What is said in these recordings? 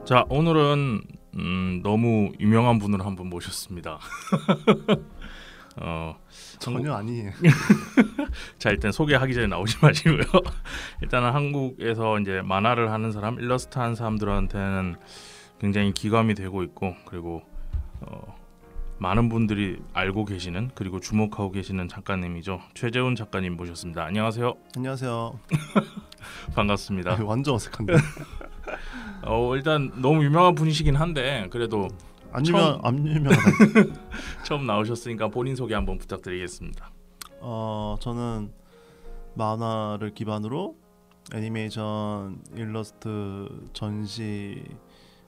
자, 오늘은 너무 유명한 분을 한 분 모셨습니다. 전혀 아니에요. 자, 일단 소개하기 전에 나오지 마시고요. 일단은 한국에서 이제 만화를 하는 사람, 일러스트 하는 사람들한테는 굉장히 기감이 되고 있고, 그리고 많은 분들이 알고 계시는, 그리고 주목하고 계시는 작가님이죠. 최재훈 작가님 모셨습니다. 안녕하세요. 안녕하세요. 반갑습니다. 완전 어색한데. 일단 너무 유명한 분이시긴 한데 그래도 안 유명하다. 처음 나오셨으니까 본인 소개 한번 부탁드리겠습니다. 저는 만화를 기반으로 애니메이션, 일러스트, 전시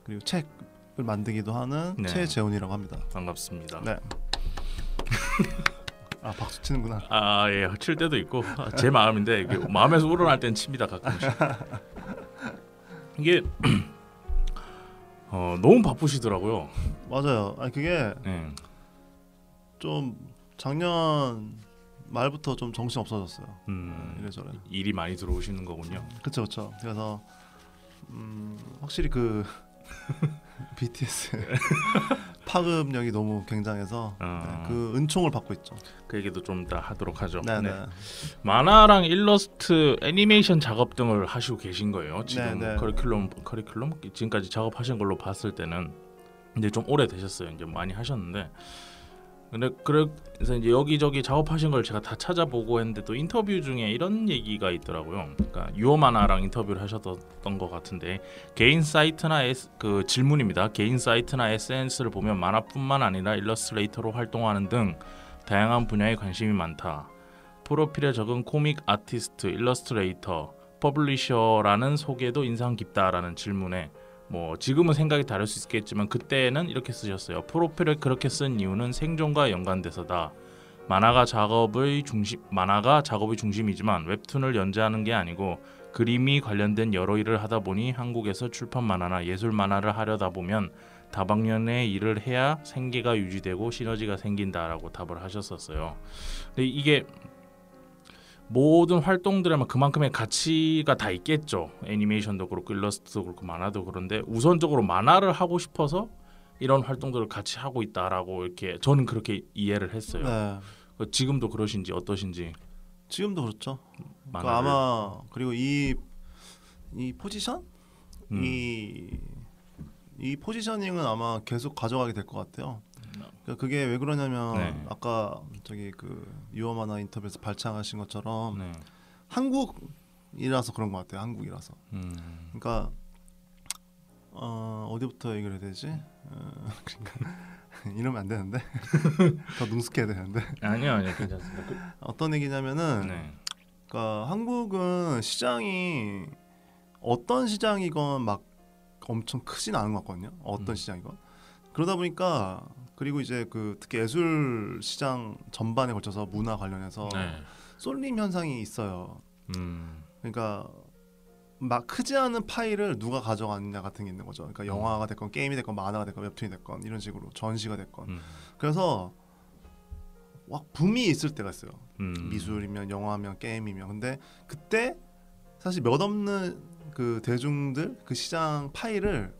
그리고 책을 만들기도 하는 네. 최재훈이라고 합니다. 반갑습니다. 네. 아, 박수 치는구나. 아, 예, 칠 때도 있고 제 마음인데 이게 마음에서 우러날 땐 칩니다 가끔씩. 이게 너무 바쁘시더라고요. 맞아요. 아니 그게 네. 좀 작년 말부터 좀 정신 없어졌어요. 이래저래 일이 많이 들어오시는 거군요. 그렇죠. 그래서 확실히 그 BTS 파급력이 너무 굉장해서 그 은총을 받고 있죠. 그 얘기도 좀 이따 하도록 하죠. 네네. 네. 만화랑 일러스트, 애니메이션 작업 등을 하시고 계신 거예요. 지금 네네. 커리큘럼 지금까지 작업하신 걸로 봤을 때는 이제 좀 오래 되셨어요. 이제 많이 하셨는데, 근데 그래서 이제 여기저기 작업하신 걸 제가 다 찾아보고 했는데 또 인터뷰 중에 이런 얘기가 있더라고요. 그러니까 유어만화랑 인터뷰를 하셨던 것 같은데 개인 사이트나 그 질문입니다. 개인 사이트나 SNS를 보면 만화뿐만 아니라 일러스트레이터로 활동하는 등 다양한 분야에 관심이 많다. 프로필에 적은 코믹 아티스트, 일러스트레이터, 퍼블리셔라는 소개도 인상 깊다라는 질문에 뭐 지금은 생각이 다를 수 있겠지만 그때는 이렇게 쓰셨어요. 프로필을 그렇게 쓴 이유는 생존과 연관돼서다. 만화가 작업의 중심이지만 웹툰을 연재하는 게 아니고 그림이 관련된 여러 일을 하다 보니 한국에서 출판 만화나 예술 만화를 하려다 보면 다방면의 일을 해야 생계가 유지되고 시너지가 생긴다라고 답을 하셨었어요. 근데 이게 모든 활동들에만 그만큼의 가치가 다 있겠죠. 애니메이션도 그렇고 일러스트도 그렇고 만화도 그런데 우선적으로 만화를 하고 싶어서 이런 활동들을 같이 하고 있다라고 이렇게 저는 그렇게 이해를 했어요. 네. 지금도 그러신지 어떠신지. 지금도 그렇죠. 그러니까 아마 그리고 이 포지션 이 포지셔닝은 아마 계속 가져가게 될 것 같아요. 그러니까 그게 왜 그러냐면 네. 아까 저기 그 유어만화 인터뷰에서 발창하신 것처럼 네. 한국이라서 그런 것 같아요. 한국이라서. 그러니까 어디부터 얘기를 해야 되지? 그러니까 이러면 안 되는데 더 능숙해야 되는데. 아니요, 괜찮습니다. 어떤 얘기냐면은 네. 그러니까 한국은 시장이 어떤 시장이건 막 엄청 크진 않은 것 같거든요. 어떤 시장이건. 그러다 보니까 그리고 이제 그 특히 예술 시장 전반에 걸쳐서 문화 관련해서 쏠림 현상이 있어요. 그러니까 막 크지 않은 파일을 누가 가져가느냐 같은 게 있는 거죠. 그러니까 영화가 됐건 게임이 됐건 만화가 됐건 웹툰이 됐건 이런 식으로 전시가 됐건. 그래서 막 붐이 있을 때가 있어요. 미술이면 영화면 게임이면. 근데 그때 사실 몇 없는 그 대중들 그 시장 파일을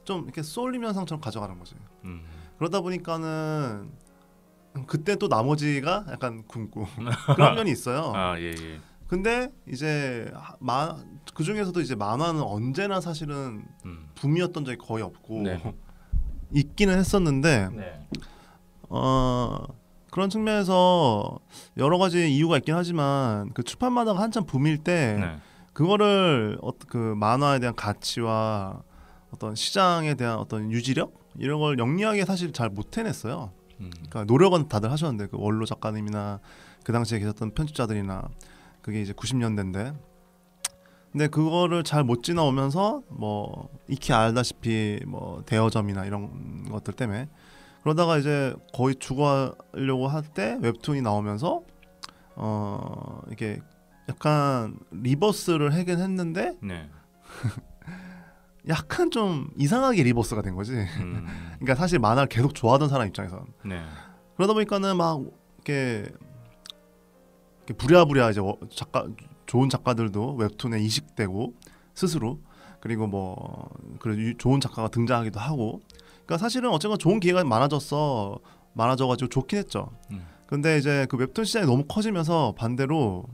좀 이렇게 쏠림 현상처럼 가져가는 거지. 그러다 보니까는 그때 또 나머지가 약간 굶고 그런 면이 있어요. 예. 근데 이제 그 중에서도 이제 만화는 언제나 사실은 붐이었던 적이 거의 없고 있기는 했었는데 그런 측면에서 여러 가지 이유가 있긴 하지만 그 출판 만화가 한참 붐일 때 그거를 그 만화에 대한 가치와 어떤 시장에 대한 어떤 유지력 이런 걸 영리하게 사실 잘 못 해냈어요. 그러니까 노력은 다들 하셨는데 그 원로 작가님이나 그 당시에 계셨던 편집자들이나 그게 이제 90년대인데 근데 그거를 잘 못 지나오면서 뭐 익히 알다시피 뭐 대여점이나 이런 것들 때문에 그러다가 이제 거의 죽어가려고 할 때 웹툰이 나오면서 이게 약간 리버스를 하긴 했는데 약간 좀 이상하게 리버스가 된 거지. 그러니까 사실 만화를 계속 좋아하던 사람 입장에서는. 그러다 보니까는 막 이렇게 부랴부랴 이제 좋은 작가들도 웹툰에 이식되고 스스로 그리고 뭐 그런 좋은 작가가 등장하기도 하고. 그러니까 사실은 어쨌건 좋은 기회가 많아져가지고 좋긴 했죠. 근데 이제 그 웹툰 시장이 너무 커지면서 반대로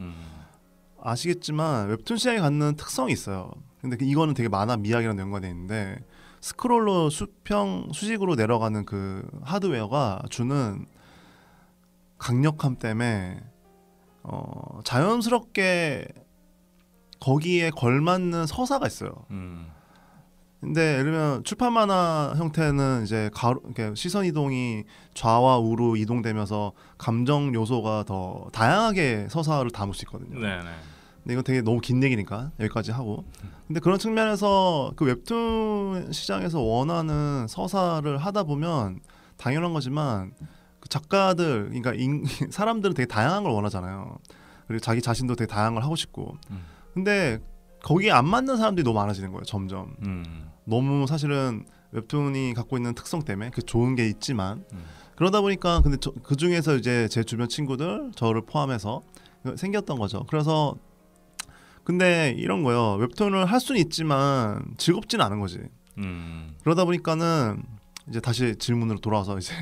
아시겠지만 웹툰 시장이 갖는 특성이 있어요. 근데 이거는 되게 만화 미학이랑 연관돼 있는데 스크롤로 수직으로 내려가는 그 하드웨어가 주는 강력함 때문에 자연스럽게 거기에 걸맞는 서사가 있어요. 근데 예를 들면 출판 만화 형태는 이제 이렇게 시선 이동이 좌와 우로 이동되면서 감정 요소가 더 다양하게 서사를 담을 수 있거든요. 네네. 근데 이건 되게 너무 긴 얘기니까 여기까지 하고. 근데 그런 측면에서 그 웹툰 시장에서 원하는 서사를 하다 보면 당연한 거지만 그 작가들, 그러니까 사람들은 되게 다양한 걸 원하잖아요. 그리고 자기 자신도 되게 다양한 걸 하고 싶고. 근데 거기에 안 맞는 사람들이 너무 많아지는 거예요. 점점. 너무 사실은 웹툰이 갖고 있는 특성 때문에 그 좋은 게 있지만 그러다 보니까 근데 그 중에서 이제 제 주변 친구들 저를 포함해서 생겼던 거죠. 그래서 근데 이런 거요. 웹툰을 할 수는 있지만 즐겁지는 않은 거지. 그러다 보니까는 이제 다시 질문으로 돌아와서 이제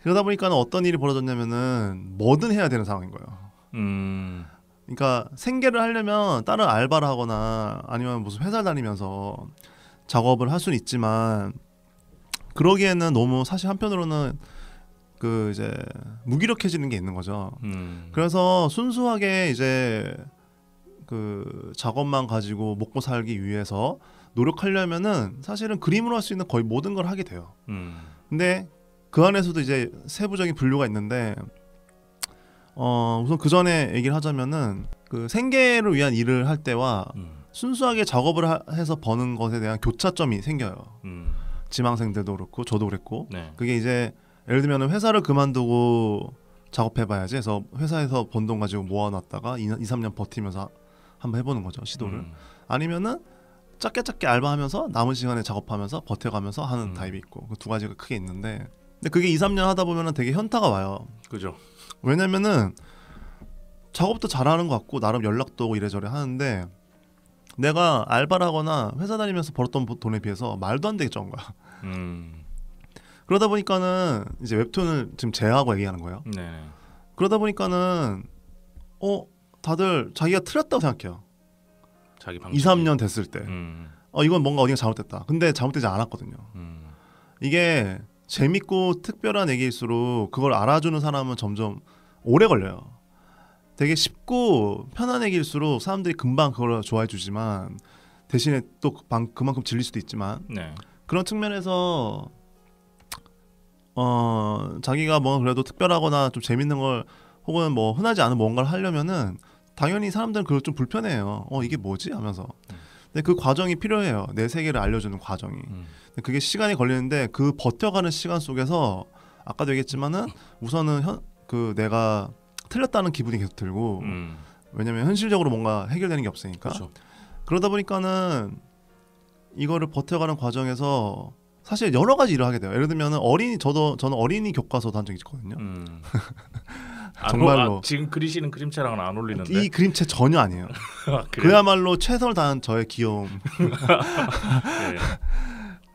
그러다 보니까는 어떤 일이 벌어졌냐면은 뭐든 해야 되는 상황인 거예요. 그러니까 생계를 하려면 다른 알바를 하거나 아니면 무슨 회사를 다니면서 작업을 할 수는 있지만 그러기에는 너무 사실 한편으로는 그 이제 무기력해지는 게 있는 거죠. 그래서 순수하게 이제 그 작업만 가지고 먹고 살기 위해서 노력하려면은 사실은 그림으로 할 수 있는 거의 모든 걸 하게 돼요. 근데 그 안에서도 이제 세부적인 분류가 있는데 우선 그 전에 얘기를 하자면은 그 생계를 위한 일을 할 때와 순수하게 작업을 해서 버는 것에 대한 교차점이 생겨요. 지망생들도 그렇고 저도 그랬고 네. 그게 이제 예를 들면 회사를 그만두고 작업해봐야지 해서 회사에서 번 돈 가지고 모아놨다가 2, 3년 버티면서 한번 해보는 거죠. 시도를. 아니면은 짧게 알바하면서 남은 시간에 작업하면서 버텨가면서 하는 타입이 있고 그 두 가지가 크게 있는데 근데 그게 2, 3년 하다 보면은 되게 현타가 와요. 그죠. 왜냐면은 작업도 잘하는 것 같고 나름 연락도 오고 이래저래 하는데 내가 알바를 하거나 회사 다니면서 벌었던 돈에 비해서 말도 안 되게 적은 거야. 그러다 보니까는 이제 웹툰을 지금 제외하고 얘기하는 거예요. 네. 그러다 보니까는 다들 자기가 틀렸다고 생각해요. 자기 2, 3년 됐을 때 이건 뭔가 어디가 잘못됐다. 근데 잘못되지 않았거든요. 이게 재밌고 특별한 얘기일수록 그걸 알아주는 사람은 점점 오래 걸려요. 되게 쉽고 편한 얘기일수록 사람들이 금방 그걸 좋아해 주지만 대신에 또 그만큼 질릴 수도 있지만 네. 그런 측면에서 자기가 뭐 그래도 특별하거나 좀 재밌는 걸 혹은 뭐 흔하지 않은 뭔가를 하려면은 당연히 사람들은 그걸 좀 불편해해요. 이게 뭐지? 하면서. 근데 그 과정이 필요해요. 내 세계를 알려주는 과정이. 근데 그게 시간이 걸리는데 그 버텨가는 시간 속에서 아까도 얘기했지만은 우선은 그 내가 틀렸다는 기분이 계속 들고 왜냐면 현실적으로 뭔가 해결되는 게 없으니까. 그렇죠. 그러다 보니까는 이거를 버텨가는 과정에서 사실 여러 가지 일을 하게 돼요. 예를 들면 저는 어린이 교과서도 한 적이 있거든요. 정말로 지금 그리시는 그림체랑은 안 어울리는데 이 그림체 전혀 아니에요. 그야말로 최선을 다한 저의 귀여움. 네.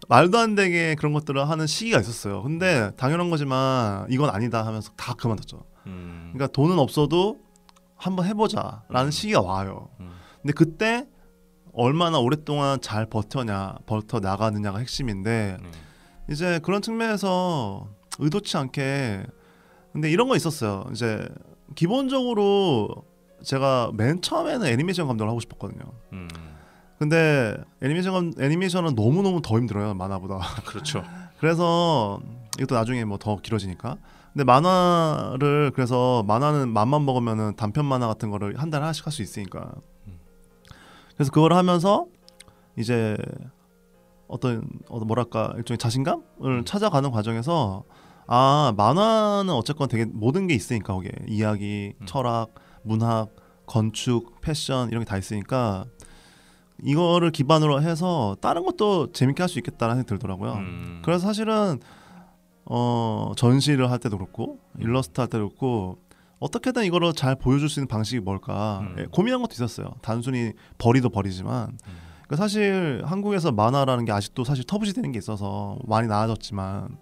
말도 안 되게 그런 것들을 하는 시기가 있었어요. 근데 당연한 거지만 이건 아니다 하면서 다 그만뒀죠. 그러니까 돈은 없어도 한번 해보자라는 시기가 와요. 근데 그때 얼마나 오랫동안 잘 버텨 나가느냐가 핵심인데 이제 그런 측면에서 의도치 않게 근데 이런 거 있었어요. 이제 기본적으로 제가 맨 처음에는 애니메이션 감독을 하고 싶었거든요. 근데 애니메이션은 너무너무 더 힘들어요. 만화보다. 그렇죠. 그래서 이것도 나중에 뭐 더 길어지니까. 근데 그래서 만화는 맘만 먹으면은 단편 만화 같은 거를 한 달에 하나씩 할 수 있으니까. 그래서 그걸 하면서 이제 어떤 뭐랄까 일종의 자신감을 찾아가는 과정에서 만화는 어쨌건 되게 모든 게 있으니까 거기에 이야기, 철학, 문학, 건축, 패션 이런 게 다 있으니까 이거를 기반으로 해서 다른 것도 재밌게 할 수 있겠다는 생각이 들더라고요. 그래서 사실은 전시를 할 때도 그렇고 일러스트 할 때도 그렇고 어떻게든 이거를 잘 보여줄 수 있는 방식이 뭘까 고민한 것도 있었어요. 단순히 버리도 버리지만 그러니까 사실 한국에서 만화라는 게 아직도 사실 터부시되는 게 있어서 많이 나아졌지만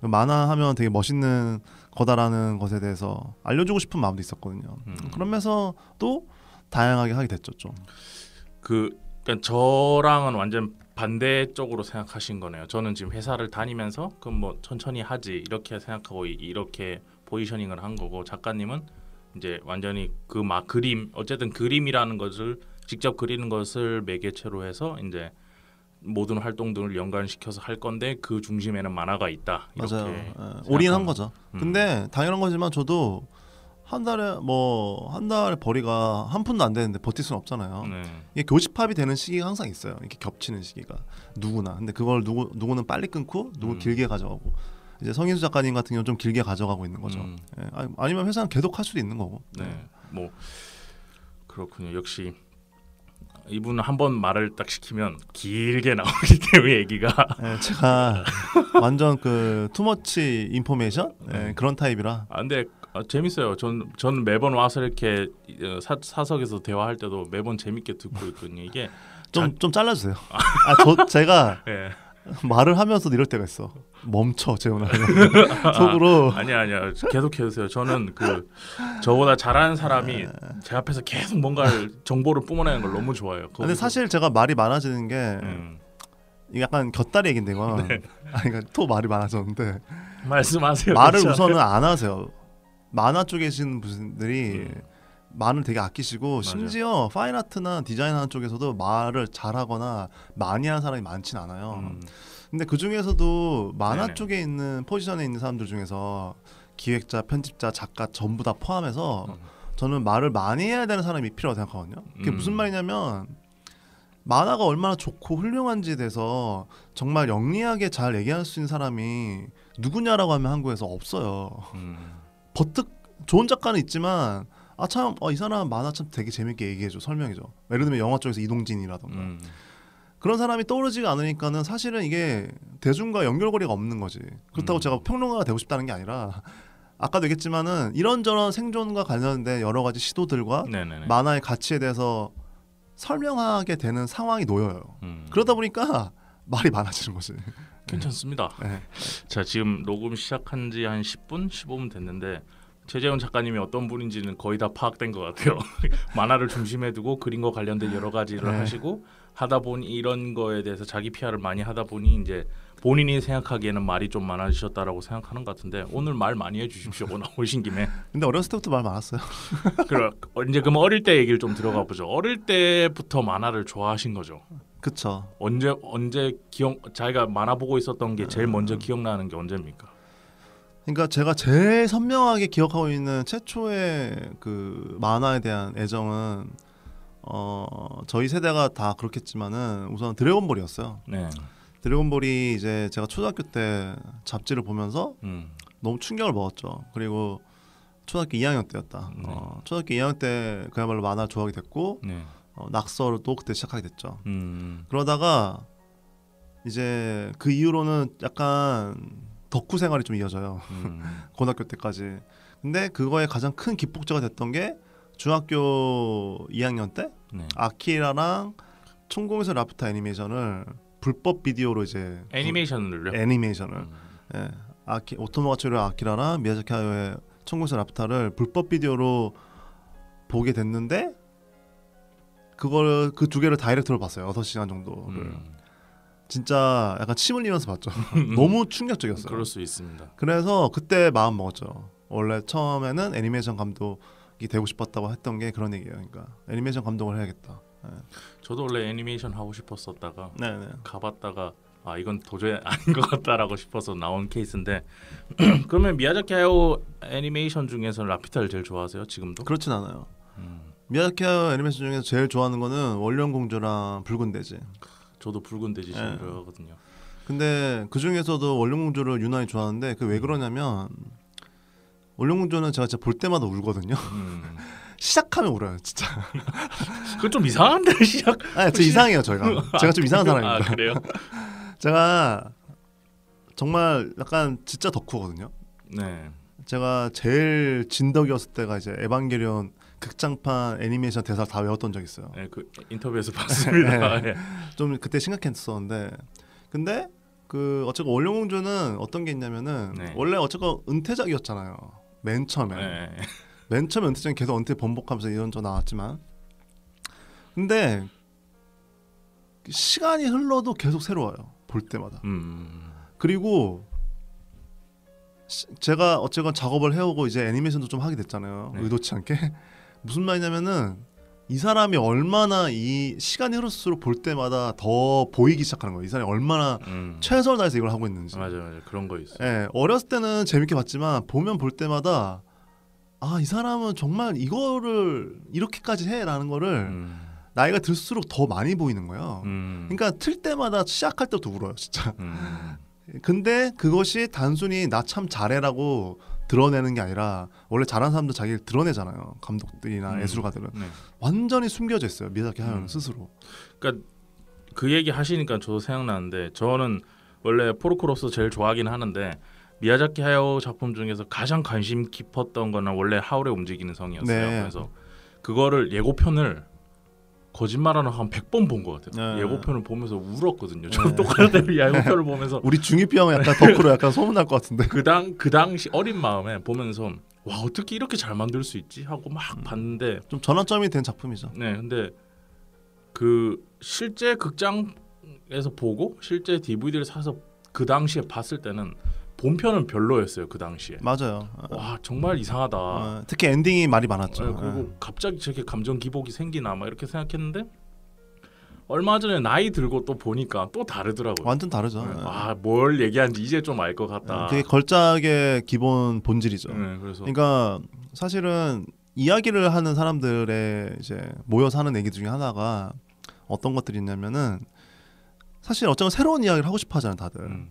만화 하면 되게 멋있는 거다라는 것에 대해서 알려주고 싶은 마음도 있었거든요. 그러면서 또 다양하게 하게 됐죠 좀. 그러니까 저랑은 완전 반대쪽으로 생각하신 거네요. 저는 지금 회사를 다니면서 그럼 뭐 천천히 하지 이렇게 생각하고 이렇게 포지셔닝을 한 거고 작가님은 이제 완전히 그 막 그림 어쨌든 그림이라는 것을 직접 그리는 것을 매개체로 해서 이제 모든 활동들을 연관시켜서 할 건데 그 중심에는 만화가 있다. 이렇게 맞아요. 올인한 거죠. 근데 당연한 거지만 저도 한 달에 벌이가 한 푼도 안 되는데 버틸 수는 없잖아요. 네. 이게 교집합이 되는 시기가 항상 있어요. 이렇게 겹치는 시기가 누구나. 근데 그걸 누구는 빨리 끊고 누구 길게 가져가고 이제 성인수 작가님 같은 경우는 좀 길게 가져가고 있는 거죠. 예. 아니면 회사는 계속 할 수도 있는 거고. 네, 뭐 그렇군요. 역시 이분은 한번 말을 딱 시키면 길게 나오기 때문에 얘기가. 예, 제가 완전 그 투머치 인포메이션 그런 타입이라. 근데 재밌어요. 전 매번 와서 이렇게 사석에서 대화할 때도 매번 재밌게 듣고 있거든요. 이게 좀 잘라주세요. 제가 네. 말을 하면서 이럴 때가 있어. 멈춰 재훈아. 속으로. 아니야. 계속 해주세요. 저는 저보다 잘하는 사람이 제 앞에서 계속 뭔가를 정보를 뿜어내는 걸 너무 좋아해요. 근데 사실 제가 말이 많아지는 게 이게 약간 곁다리 얘긴데 이건. 네. 그러니까 또 말이 많아졌는데 말씀하세요. 말을 진짜. 우선은 안 하세요. 만화 쪽에 계신 분들이 말을 되게 아끼시고 맞아. 심지어 파인아트나 디자인하는 쪽에서도 말을 잘하거나 많이 하는 사람이 많진 않아요. 근데 그 중에서도 만화 네네. 쪽에 있는 포지션에 있는 사람들 중에서 기획자, 편집자, 작가 전부 다 포함해서 저는 말을 많이 해야 되는 사람이 필요하다고 생각하거든요. 그게 무슨 말이냐면 만화가 얼마나 좋고 훌륭한지에 대해서 정말 영리하게 잘 얘기할 수 있는 사람이 누구냐라고 하면 한국에서 없어요. 버뜩 좋은 작가는 있지만 이 사람 만화 참 되게 재밌게 얘기해줘, 설명해줘. 예를 들면 영화 쪽에서 이동진이라던가 그런 사람이 떠오르지가 않으니까는 사실은 이게 대중과 연결고리가 없는 거지. 그렇다고 제가 평론가가 되고 싶다는 게 아니라 아까도 얘기했지만은 이런저런 생존과 관련된 여러 가지 시도들과 네네네. 만화의 가치에 대해서 설명하게 되는 상황이 놓여요. 그러다 보니까 말이 많아지는 거지. 괜찮습니다. 네. 자, 지금 녹음 시작한 지 한 10분, 15분 됐는데 최재훈 작가님이 어떤 분인지는 거의 다 파악된 것 같아요. 만화를 중심에 두고 그림과 관련된 여러 가지를 하시고 하다 보니 이런 거에 대해서 자기 PR을 많이 하다 보니 이제 본인이 생각하기에는 말이 좀 많아지셨다라고 생각하는 것 같은데 오늘 말 많이 해주십시오. 오신 김에. 근데 어렸을 때부터 말 많았어요. 그럼 어릴 때 얘기를 좀 들어가 보죠. 어릴 때부터 만화를 좋아하신 거죠. 그쵸. 언제 자기가 만화 보고 있었던 게 제일 먼저 기억나는 게 언제입니까? 그러니까 제가 제일 선명하게 기억하고 있는 최초의 그 만화에 대한 애정은 저희 세대가 다 그렇겠지만은 우선 드래곤볼이었어요. 네. 드래곤볼이 이제 제가 초등학교 때 잡지를 보면서 너무 충격을 먹었죠. 그리고 초등학교 2학년 때였다. 초등학교 2학년 때 그야말로 만화 좋아하게 됐고 네. 낙서도 그때 시작하게 됐죠. 그러다가 이제 그 이후로는 약간 덕후 생활이 좀 이어져요. 고등학교 때까지. 근데 그거에 가장 큰 기폭제가 됐던 게 중학교 2학년 때 네. 아키라랑 천공에서 라퓨타 애니메이션을 불법 비디오로 이제 애니메이션을요? 예. 오토모가 치료 아키라랑 미야자키 하야오의 천공에서 라퓨타를 불법 비디오로 보게 됐는데 그걸 그 두 개를 다이렉트로 봤어요. 6시간 정도를. 진짜 약간 침 흘리면서 봤죠. 너무 충격적이었어요. 그럴 수 있습니다. 그래서 그때 마음 먹었죠. 원래 처음에는 애니메이션 감독이 되고 싶었다고 했던 게 그런 얘기예요. 그러니까 애니메이션 감독을 해야겠다. 네. 저도 원래 애니메이션 하고 싶었었다가 네네. 가봤다가 이건 도저히 아닌 것 같다라고 싶어서 나온 케이스인데 그러면 미야자키 하야오 애니메이션 중에서 라피ュ타를 제일 좋아하세요? 지금도? 그렇진 않아요. 미야자키 하야오 애니메이션 중에서 제일 좋아하는 거는 원령공주랑 붉은 돼지. 저도 붉은 돼지 제일 좋아하거든요. 근데 그 중에서도 원령공주를 유난히 좋아하는데 그 왜 그러냐면 원령공주는 제가 진짜 볼 때마다 울거든요. 시작하면 울어요, 진짜. 그거 좀 이상한데 시작. 저 이상해요, 제가 좀 이상한 사람입니다. 그래요? 제가 정말 약간 진짜 덕후거든요. 네. 제가 제일 진덕이었을 때가 이제 에반게리온 극장판 애니메이션 대사 다 외웠던 적 있어요. 네, 그 인터뷰에서 봤습니다. 네. 좀 그때 심각했었는데 근데 그 어쨌건 원룡공주는 어떤 게 있냐면은 네. 원래 어쨌건 은퇴작이었잖아요. 맨 처음에 네. 맨 처음에 은퇴작이 계속 은퇴 번복하면서 이런저런 나왔지만 근데 시간이 흘러도 계속 새로워요. 볼 때마다. 그리고 제가 어쨌건 작업을 해오고 이제 애니메이션도 좀 하게 됐잖아요. 네. 의도치 않게. 무슨 말이냐면은 이 사람이 얼마나 이 시간이 흐를수록 볼 때마다 더 보이기 시작하는 거예요. 이 사람이 얼마나 최선을 다해서 이걸 하고 있는지. 맞아요. 그런 거 있어요. 예, 어렸을 때는 재밌게 봤지만 보면 볼 때마다 아, 이 사람은 정말 이거를 이렇게까지 해라는 거를 나이가 들수록 더 많이 보이는 거예요. 그러니까 틀 때마다 시작할 때부터 울어요, 진짜. 근데 그것이 단순히 나 참 잘해라고 드러내는 게 아니라 원래 잘하는 사람도 자기를 드러내잖아요. 감독들이나 예술가들은 네. 완전히 숨겨져 있어요. 미야자키 하야오는 스스로. 그러니까 그 얘기 하시니까 저도 생각나는데 저는 원래 포르코로서 제일 좋아하긴 하는데 미야자키 하야오 작품 중에서 가장 관심 깊었던 거는 원래 하울의 움직이는 성이었어요. 네. 그래서 그거를 예고편을 거짓말하는 한 100번 본 것 같아요. 네. 예고편을 보면서 울었거든요. 저도 똑같은 예고편을 보면서 우리 중2피 하면 약간 덕후로 약간 소문날 것 같은데. 그 당시 어린 마음에 보면서 와 어떻게 이렇게 잘 만들 수 있지 하고 막 봤는데 좀 전환점이 된 작품이죠. 네 근데 그 실제 극장에서 보고 실제 DVD를 사서 그 당시에 봤을 때는 본편은 별로였어요. 그 당시에 맞아요. 와 정말 이상하다. 특히 엔딩이 말이 많았죠. 네, 그리고 갑자기 저렇게 감정 기복이 생기나 막 이렇게 생각했는데 얼마 전에 나이 들고 또 보니까 또 다르더라고요. 완전 다르죠. 네. 뭘 얘기하는지 이제 좀 알 것 같다. 그게 걸작의 기본 본질이죠. 네, 그래서 그러니까 사실은 이야기를 하는 사람들의 이제 모여서 하는 얘기 중에 하나가 어떤 것들이 있냐면은 사실 어쩌면 새로운 이야기를 하고 싶어 하잖아요, 다들.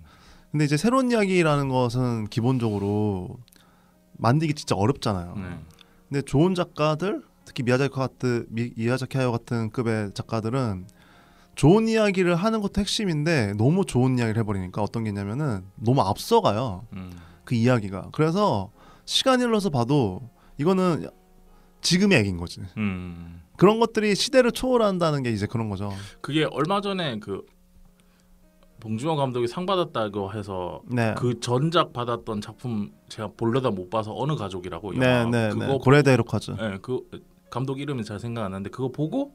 근데 이제 새로운 이야기라는 것은 기본적으로 만들기 진짜 어렵잖아요. 근데 좋은 작가들, 특히 미야자키 하야오 같은 급의 작가들은 좋은 이야기를 하는 것도 핵심인데 너무 좋은 이야기를 해버리니까 어떤 게 있냐면은 너무 앞서가요. 그 이야기가. 그래서 시간이 흘러서 봐도 이거는 지금의 얘기인 거지. 그런 것들이 시대를 초월한다는 게 이제 그런 거죠. 그게 얼마 전에 그 봉준호 감독이 상 받았다고 해서 네. 그 전작 받았던 작품 제가 보려다 못 봐서 어느 가족이라고 영화 그거 고레다 히로카즈. 네, 그 감독 이름이 잘 생각 안 나는데 그거 보고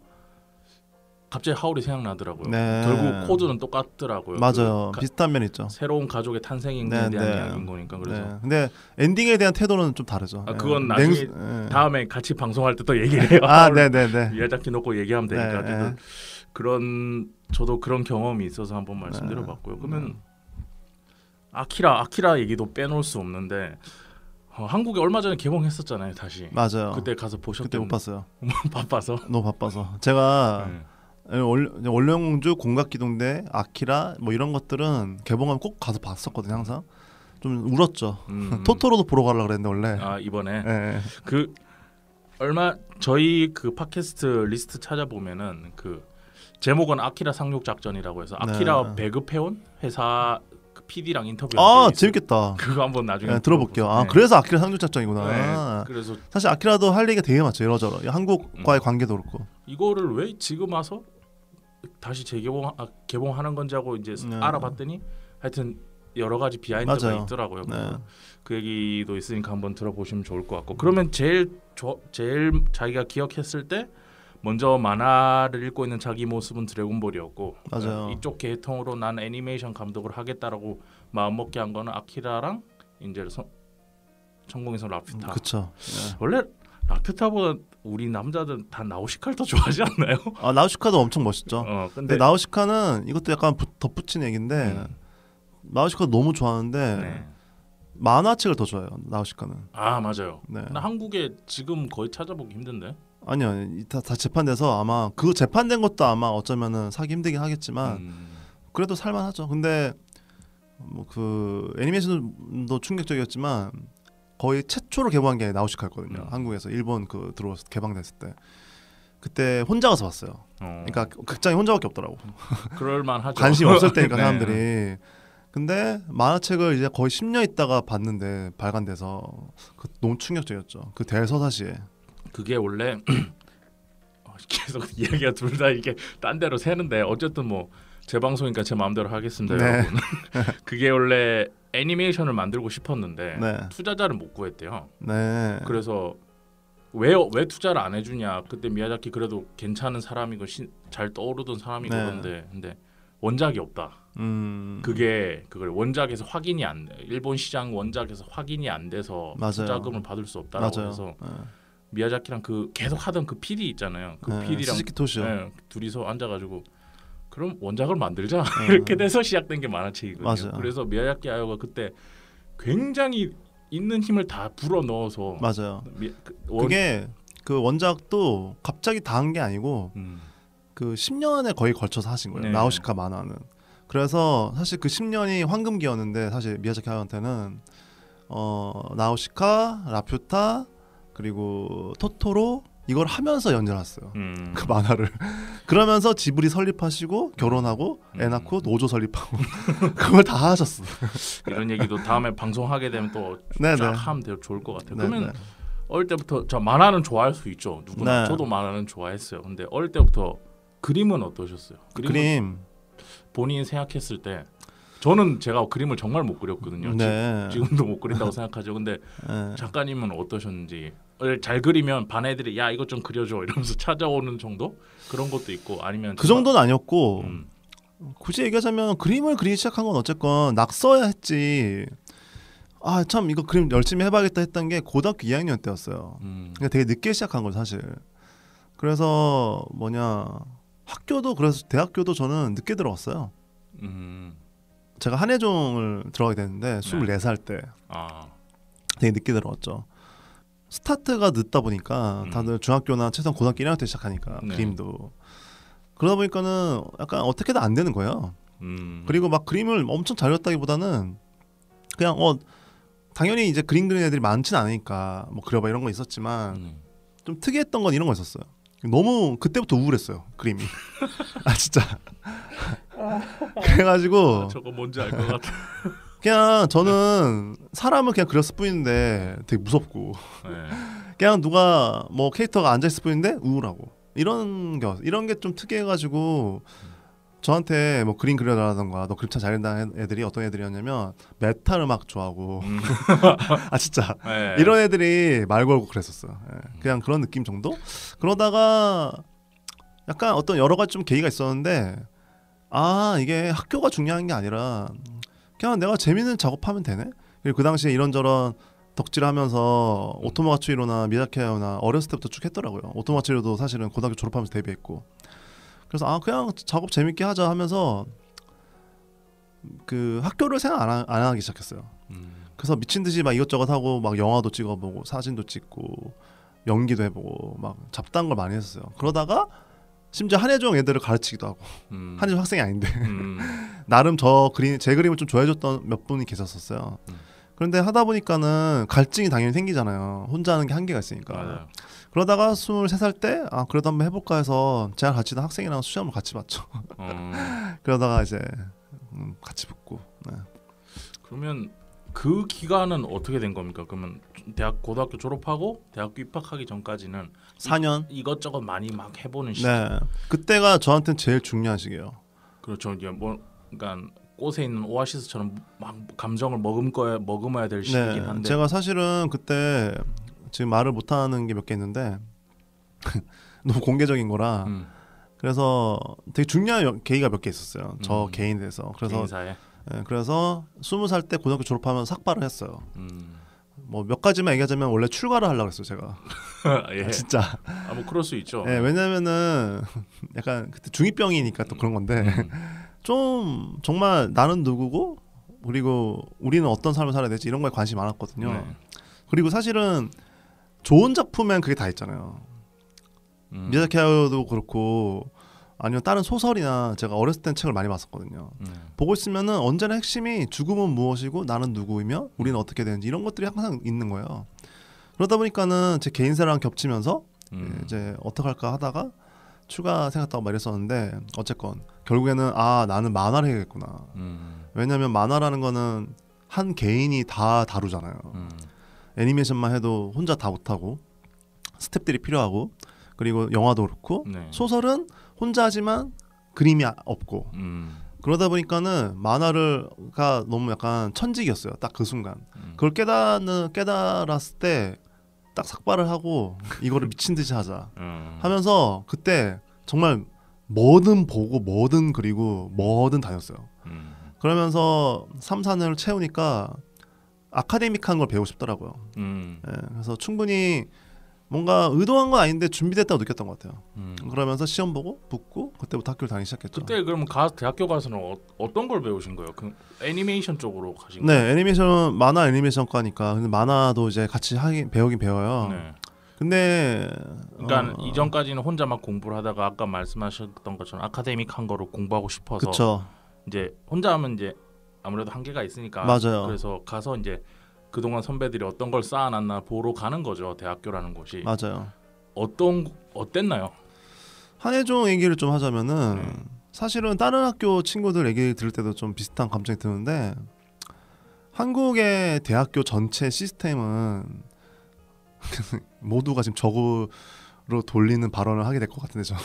갑자기 하울이 생각나더라고요. 네. 결국 코드는 똑같더라고요. 맞아요. 비슷한 면 있죠. 새로운 가족의 탄생에 대한 이야기인 거니까 그래서. 네. 근데 엔딩에 대한 태도는 좀 다르죠. 그건 나중에 다음에 같이 방송할 때 또 얘기를 해요. 네네네. 미야자키 놓고 얘기하면 되니까. 그런 저도 그런 경험이 있어서 한번 말씀드려봤고요. 그러면 아키라 얘기도 빼놓을 수 없는데 한국에 얼마 전에 개봉했었잖아요. 다시. 맞아요. 그때 가서 보셨던. 그때 못 봤어요. 바빠서. 너무 바빠서. 제가 원령공주, 공각기동대, 아키라 뭐 이런 것들은 개봉하면 꼭 가서 봤었거든요. 항상 좀 울었죠. 토토로도 보러 가려고 그랬는데 원래. 이번에 네. 그 얼마 저희 그 팟캐스트 리스트 찾아보면은 그 제목은 아키라 상륙 작전이라고 해서 아키라 배급해온 회사 그 PD랑 인터뷰. 재밌겠다. 그거 한번 나중에 들어볼게요. 그래서 아키라 상륙 작전이구나. 네, 그래서 사실 아키라도 할 얘기가 되게 많죠. 이러저러 한국과의 관계도 그렇고. 이거를 왜 지금 와서 다시 개봉하는 건지 하고 이제 알아봤더니 하여튼 여러 가지 비하인드가 맞아요. 있더라고요. 네. 그 얘기도 있으니까 한번 들어보시면 좋을 것 같고. 그러면 제일 자기가 기억했을 때 먼저 만화를 읽고 있는 자기 모습은 드래곤볼이었고 맞아요. 이쪽 계통으로 난 애니메이션 감독을 하겠다라고 마음먹게 한 거는 아키라랑 이제 천공에서 라퓨타. 그렇죠. 네. 원래 라퓨타보다 우리 남자들 다 나우시카를 더 좋아하지 않나요? 나우시카도 엄청 멋있죠. 근데 나우시카는 이것도 약간 덧붙인 얘기인데 나우시카도 너무 좋아하는데 만화책을 더 좋아해요. 나우시카는. 맞아요. 네. 나 한국에 지금 거의 찾아보기 힘든데. 아니요, 다 재판돼서 아마 그 재판된 것도 아마 어쩌면은 사기 힘들긴 하겠지만 그래도 살만하죠. 근데 뭐 그 애니메이션도 충격적이었지만 거의 최초로 개봉한 게 나우시카였거든요. 한국에서 일본 그 들어와서 개방됐을 때 그때 혼자 가서 봤어요. 그러니까 극장에 혼자밖에 없더라고. 그럴만하죠. 관심 없을 때니까 네. 사람들이. 근데 만화책을 이제 거의 10년 있다가 봤는데 발간돼서 너무 충격적이었죠. 그 대서사시에. 그게 원래 계속 이야기가 둘 다 이게 딴 데로 새는데 어쨌든 뭐 제 방송이니까 제 마음대로 하겠습니다. 네. 여러분. 그게 원래 애니메이션을 만들고 싶었는데 네. 투자자를 못 구했대요. 네. 그래서 왜 투자를 안 해주냐. 그때 미야자키 그래도 괜찮은 사람이고 잘 떠오르던 사람이고 네. 그런데 근데 원작이 없다. 그걸 원작에서 확인이 안 돼. 일본 시장 원작에서 확인이 안 돼서 맞아요. 투자금을 받을 수 없다라고 맞아요. 해서 네. 미야자키랑 그 계속 하던 그 PD 있잖아요. 그 네. PD랑 스즈키 토시오. 둘이서 앉아가지고 그럼 원작을 만들자 네. 이렇게 돼서 시작된 게 만화책이거든요. 맞아요. 그래서 미야자키 하야오가 그때 굉장히 있는 힘을 다 불어 넣어서 맞아요. 그게 그 원작도 갑자기 다 한 게 아니고 그 10년에 거의 걸쳐서 하신 거예요. 네. 나우시카 만화는. 그래서 사실 그 10년이 황금기였는데 사실 미야자키 하야오한테는 나우시카, 라퓨타 그리고 토토로 이걸 하면서 연재했어요. 그 만화를. 그러면서 지브리 설립하시고 결혼하고 애 낳고 노조 설립하고 그걸 다 하셨어. 이런 얘기도 다음에 방송하게 되면 또 쫙 하면 좋을 것 같아요. 그러면 어릴 때부터 저 만화는 좋아할 수 있죠. 누구나. 저도 만화는 좋아했어요. 근데 어릴 때부터 그림은 어떠셨어요? 그림 본인이 생각했을 때 저는 제가 그림을 정말 못 그렸거든요. 네. 지금도 못 그린다고 생각하죠. 근데 작가님은 어떠셨는지 잘 그리면 반 애들이 야 이것 좀 그려줘 이러면서 찾아오는 정도 그런 것도 있고 아니면 그 정도는 아니었고 굳이 얘기하자면 그림을 그리기 시작한 건 어쨌건 낙서야 했지. 아 참 이거 그림 열심히 해봐야겠다 했던 게 고등학교 2학년 때였어요. 그러니까 되게 늦게 시작한 거죠 사실. 그래서 학교도 그래서 대학교도 저는 늦게 들어갔어요. 제가 한예종을 들어가게 됐는데 24살 때 되게 늦게 들어갔죠. 스타트가 늦다 보니까 다들 중학교나 최소한 고등학교 1학년 때 시작하니까 그림도 그러다 보니까는 약간 어떻게든 안 되는 거예요. 그리고 막 그림을 엄청 잘 그렸다기보다는 그냥 당연히 이제 그림 그리는 애들이 많지는 않으니까 뭐 그려봐 이런 거 있었지만 좀 특이했던 건 이런 거 있었어요. 너무 그때부터 우울했어요 그림이. 아 진짜. 그래가지고 저거 뭔지 알 것 같아. 그냥 저는 사람을 그냥 그렸을 뿐인데 되게 무섭고 그냥 누가 뭐 캐릭터가 앉아 있을 뿐인데 우울하고 이런 게 좀 특이해가지고 저한테 뭐 그림 그려달라던가 너 그림 참 잘 그린다는 애들이 어떤 애들이었냐면 메탈 음악 좋아하고 아 진짜 이런 애들이 말 걸고 그랬었어요. 그냥 그런 느낌 정도. 그러다가 약간 어떤 여러 가지 좀 계기가 있었는데 이게 학교가 중요한 게 아니라 그냥 내가 재밌는 작업하면 되네. 그리고 그 당시에 이런저런 덕질하면서 오토마츠히로나 미야자키 하야오나 어렸을 때부터 쭉 했더라고요. 오토마츠히로도 사실은 고등학교 졸업하면서 데뷔했고. 그래서 그냥 작업 재밌게 하자 하면서 그 학교를 생각 안 하기 시작했어요. 그래서 미친 듯이 막 이것저것 하고 막 영화도 찍어보고 사진도 찍고 연기도 해보고 막 잡다한 걸 많이 했었어요. 그러다가 심지어 한예종 애들을 가르치기도 하고 한예종 학생이 아닌데 나름 제 그림을 좀 좋아해줬던 몇 분이 계셨었어요. 그런데 하다 보니까는 갈증이 당연히 생기잖아요. 혼자 하는 게 한계가 있으니까. 맞아요. 그러다가 23살 때 그래도 한번 해볼까 해서 제가 가르치던 학생이랑 수시험을 같이 봤죠. 그러다가 이제 같이 붙고. 네. 그러면 그 기간은 어떻게 된 겁니까? 그러면 고등학교 졸업하고 대학교 입학하기 전까지는 4년 이것저것 많이 막 해보는 시기. 네. 그때가 저한테는 제일 중요한 시기예요. 그렇죠. 이제 그러니까 꽃에 있는 오아시스처럼 막 감정을 머금어야 될 시기긴 한데. 제가 사실은 그때 지금 말을 못하는 게 몇 개 있는데 너무 공개적인 거라 그래서 되게 중요한 계기가 몇 개 있었어요. 저 개인에 대해서. 그래서 개인사에. 그래서 20살 때 고등학교 졸업하면 삭발을 했어요. 뭐 몇 가지만 얘기하자면 원래 출가를 하려고 했어요 제가. 예. 진짜. 뭐 그럴 수 있죠. 왜냐면은 약간 그때 중2병이니까 또 그런 건데 좀 정말 나는 누구고 그리고 우리는 어떤 삶을 살아야 될지 이런 거에 관심이 많았거든요. 그리고 사실은 좋은 작품엔 그게 다 있잖아요. 미야자키 하야오도 그렇고 아니면 다른 소설이나 제가 어렸을 땐 책을 많이 봤었거든요. 보고 있으면은 언제나 핵심이 죽음은 무엇이고 나는 누구이며 우리는 어떻게 되는지 이런 것들이 항상 있는 거예요. 그러다 보니까는 제 개인사랑 겹치면서 이제 어떡할까 하다가 추가 생각하고 막 이랬었는데 어쨌건 결국에는 나는 만화를 해야겠구나. 왜냐면 만화라는 거는 한 개인이 다 다루잖아요. 애니메이션만 해도 혼자 다 못하고 스텝들이 필요하고 그리고 영화도 그렇고 네. 소설은 혼자 하지만 그림이 없고 그러다 보니까는 만화가 너무 약간 천직이었어요. 딱 그 순간 그걸 깨달았을 때 딱 삭발을 하고 이거를 미친 듯이 하자 하면서 그때 정말 뭐든 보고 뭐든 그리고 뭐든 다녔어요. 그러면서 3, 4년을 채우니까 아카데믹한 걸 배우고 싶더라고요. 예, 그래서 충분히 뭔가 의도한 건 아닌데 준비됐다고 느꼈던 것 같아요. 그러면서 시험 보고 붙고 그때부터 학교를 다니기 시작했죠. 그때 그러면 대학교 가서는 어떤 걸 배우신 거예요? 그 애니메이션 쪽으로 가신 네, 거예요? 애니메이션 만화 애니메이션과니까 근데 만화도 이제 같이 배우긴 배워요. 네. 근데 그러니까 이전까지는 혼자 막 공부를 하다가 아까 말씀하셨던 것처럼 아카데믹한 거로 공부하고 싶어서 그쵸. 이제 혼자 하면 이제 아무래도 한계가 있으니까 맞아요. 그래서 가서 이제 그동안 선배들이 어떤 걸 쌓아놨나 보러 가는 거죠. 대학교라는 곳이. 맞아요. 어땠나요? 한혜종 얘기를 좀 하자면은 네. 사실은 다른 학교 친구들 얘기 들을 때도 좀 비슷한 감정이 드는데 한국의 대학교 전체 시스템은 모두가 지금 저거로 돌리는 발언을 하게 될 것 같은데 저.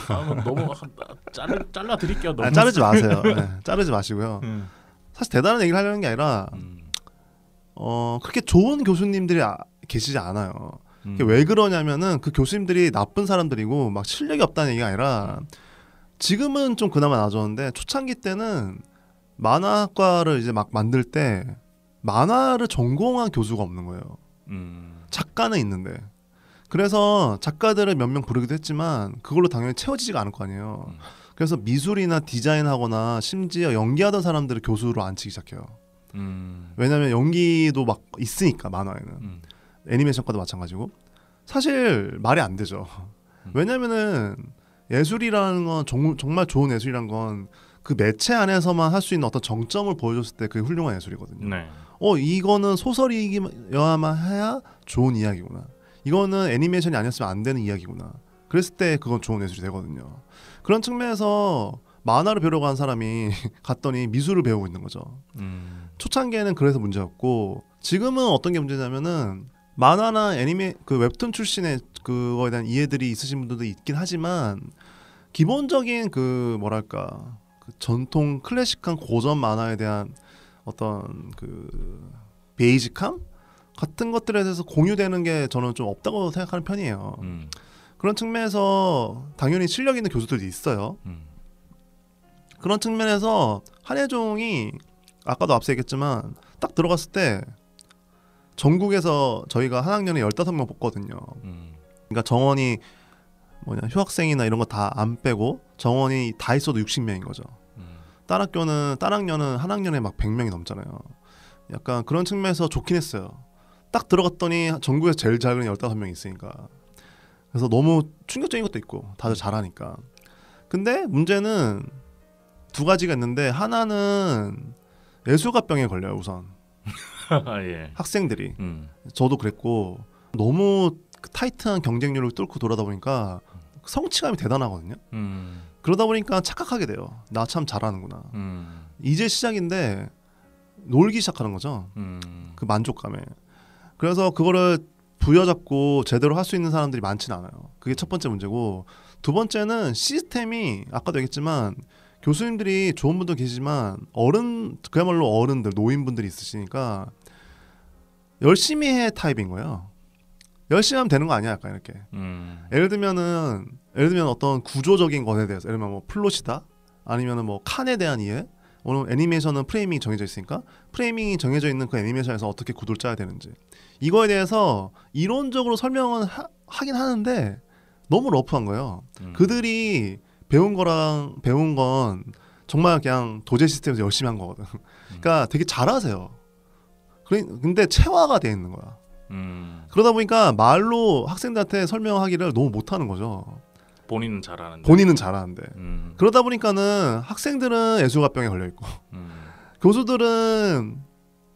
너무 잘라 드릴게요. 너무. 자르지 마세요. 네, 자르지 마시고요. 사실 대단한 얘기를 하려는 게 아니라 그렇게 좋은 교수님들이 계시지 않아요. 왜 그러냐면은 그 교수님들이 나쁜 사람들이고 막 실력이 없다는 얘기가 아니라 지금은 좀 그나마 나아졌는데 초창기 때는 만화학과를 이제 막 만들 때 만화를 전공한 교수가 없는 거예요. 작가는 있는데 그래서 작가들을 몇 명 부르기도 했지만 그걸로 당연히 채워지지가 않을 거 아니에요. 그래서 미술이나 디자인하거나 심지어 연기하던 사람들을 교수로 앉히기 시작해요. 왜냐하면 연기도 막 있으니까 만화에는 애니메이션과도 마찬가지고 사실 말이 안 되죠. 왜냐하면은 예술이라는 건 정말 좋은 예술이란 건 그 매체 안에서만 할 수 있는 어떤 정점을 보여줬을 때 그게 훌륭한 예술이거든요. 네. 이거는 소설이어야만 해야 좋은 이야기구나. 이거는 애니메이션이 아니었으면 안 되는 이야기구나. 그랬을 때 그건 좋은 예술이 되거든요. 그런 측면에서 만화를 배우려고 한 사람이 갔더니 미술을 배우고 있는 거죠. 초창기에는 그래서 문제였고 지금은 어떤 게 문제냐면은 만화나 그 웹툰 출신의 그거에 대한 이해들이 있으신 분들도 있긴 하지만 기본적인 그 뭐랄까 그 전통 클래식한 고전 만화에 대한 어떤 그 베이직함 같은 것들에 대해서 공유되는 게 저는 좀 없다고 생각하는 편이에요. 그런 측면에서 당연히 실력 있는 교수들도 있어요. 그런 측면에서 한혜종이 아까도 앞서 얘기했지만 딱 들어갔을 때 전국에서 저희가 한 학년에 15명 뽑거든요. 그러니까 정원이 휴학생이나 이런 거 다 안 빼고 정원이 다 있어도 60명인 거죠. 다른 학년은 한 학년에 막 100명이 넘잖아요. 약간 그런 측면에서 좋긴 했어요. 딱 들어갔더니 전국에서 제일 작은 15명이 있으니까. 그래서 너무 충격적인 것도 있고 다들 잘하니까. 근데 문제는 두 가지가 있는데 하나는 예술가병에 걸려요. 우선 예. 학생들이 저도 그랬고 너무 타이트한 경쟁률을 뚫고 돌아다 보니까 성취감이 대단하거든요. 그러다 보니까 착각하게 돼요. 나 참 잘하는구나. 이제 시작인데 놀기 시작하는 거죠. 그 만족감에. 그래서 그거를 부여잡고 제대로 할 수 있는 사람들이 많지는 않아요. 그게 첫 번째 문제고 두 번째는 시스템이 아까도 얘기했지만 교수님들이 좋은 분도 계시지만 그야말로 어른들 노인분들이 있으시니까 열심히 해 타입인 거예요. 열심히 하면 되는 거 아니야 약간 이렇게. 예를 들면 어떤 구조적인 것에 대해서 예를 들면 뭐 플롯이다 아니면은 뭐 칸에 대한 이해. 오늘 애니메이션은 프레이밍이 정해져 있으니까 프레이밍이 정해져 있는 그 애니메이션에서 어떻게 구도를 짜야 되는지 이거에 대해서 이론적으로 설명은 하긴 하는데 너무 러프한 거예요. 그들이 배운 건 정말 그냥 도제 시스템에서 열심히 한 거거든. 그러니까 되게 잘하세요. 근데 체화가 돼 있는 거야. 그러다 보니까 말로 학생들한테 설명하기를 너무 못하는 거죠. 본인은 잘하는데. 그러다 보니까는 학생들은 예술가병에 걸려 있고 교수들은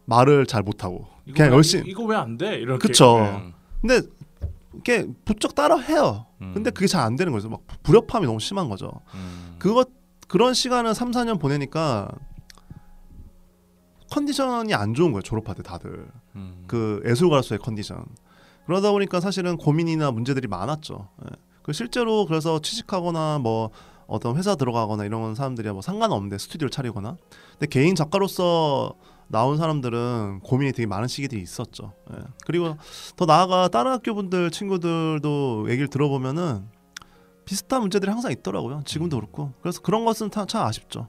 말을 잘 못하고 그냥 열심히 이거 왜 안 돼? 이렇게. 그쵸. 근데 이렇게 부쩍 따라 해요. 근데 그게 잘 안 되는 거죠. 막 불협화음이 너무 심한 거죠. 그런 시간을 3, 4년 보내니까 컨디션이 안 좋은 거예요. 졸업할 때 다들 그 예술가로서의 컨디션. 그러다 보니까 사실은 고민이나 문제들이 많았죠. 예. 실제로 그래서 취직하거나 뭐 어떤 회사 들어가거나 이런 사람들이 뭐 상관없는데 스튜디오를 차리거나 근데 개인 작가로서 나온 사람들은 고민이 되게 많은 시기들이 있었죠. 예. 그리고 더 나아가 다른 학교 분들 친구들도 얘기를 들어보면은 비슷한 문제들이 항상 있더라고요. 지금도 그렇고. 그래서 그런 것은 참 아쉽죠.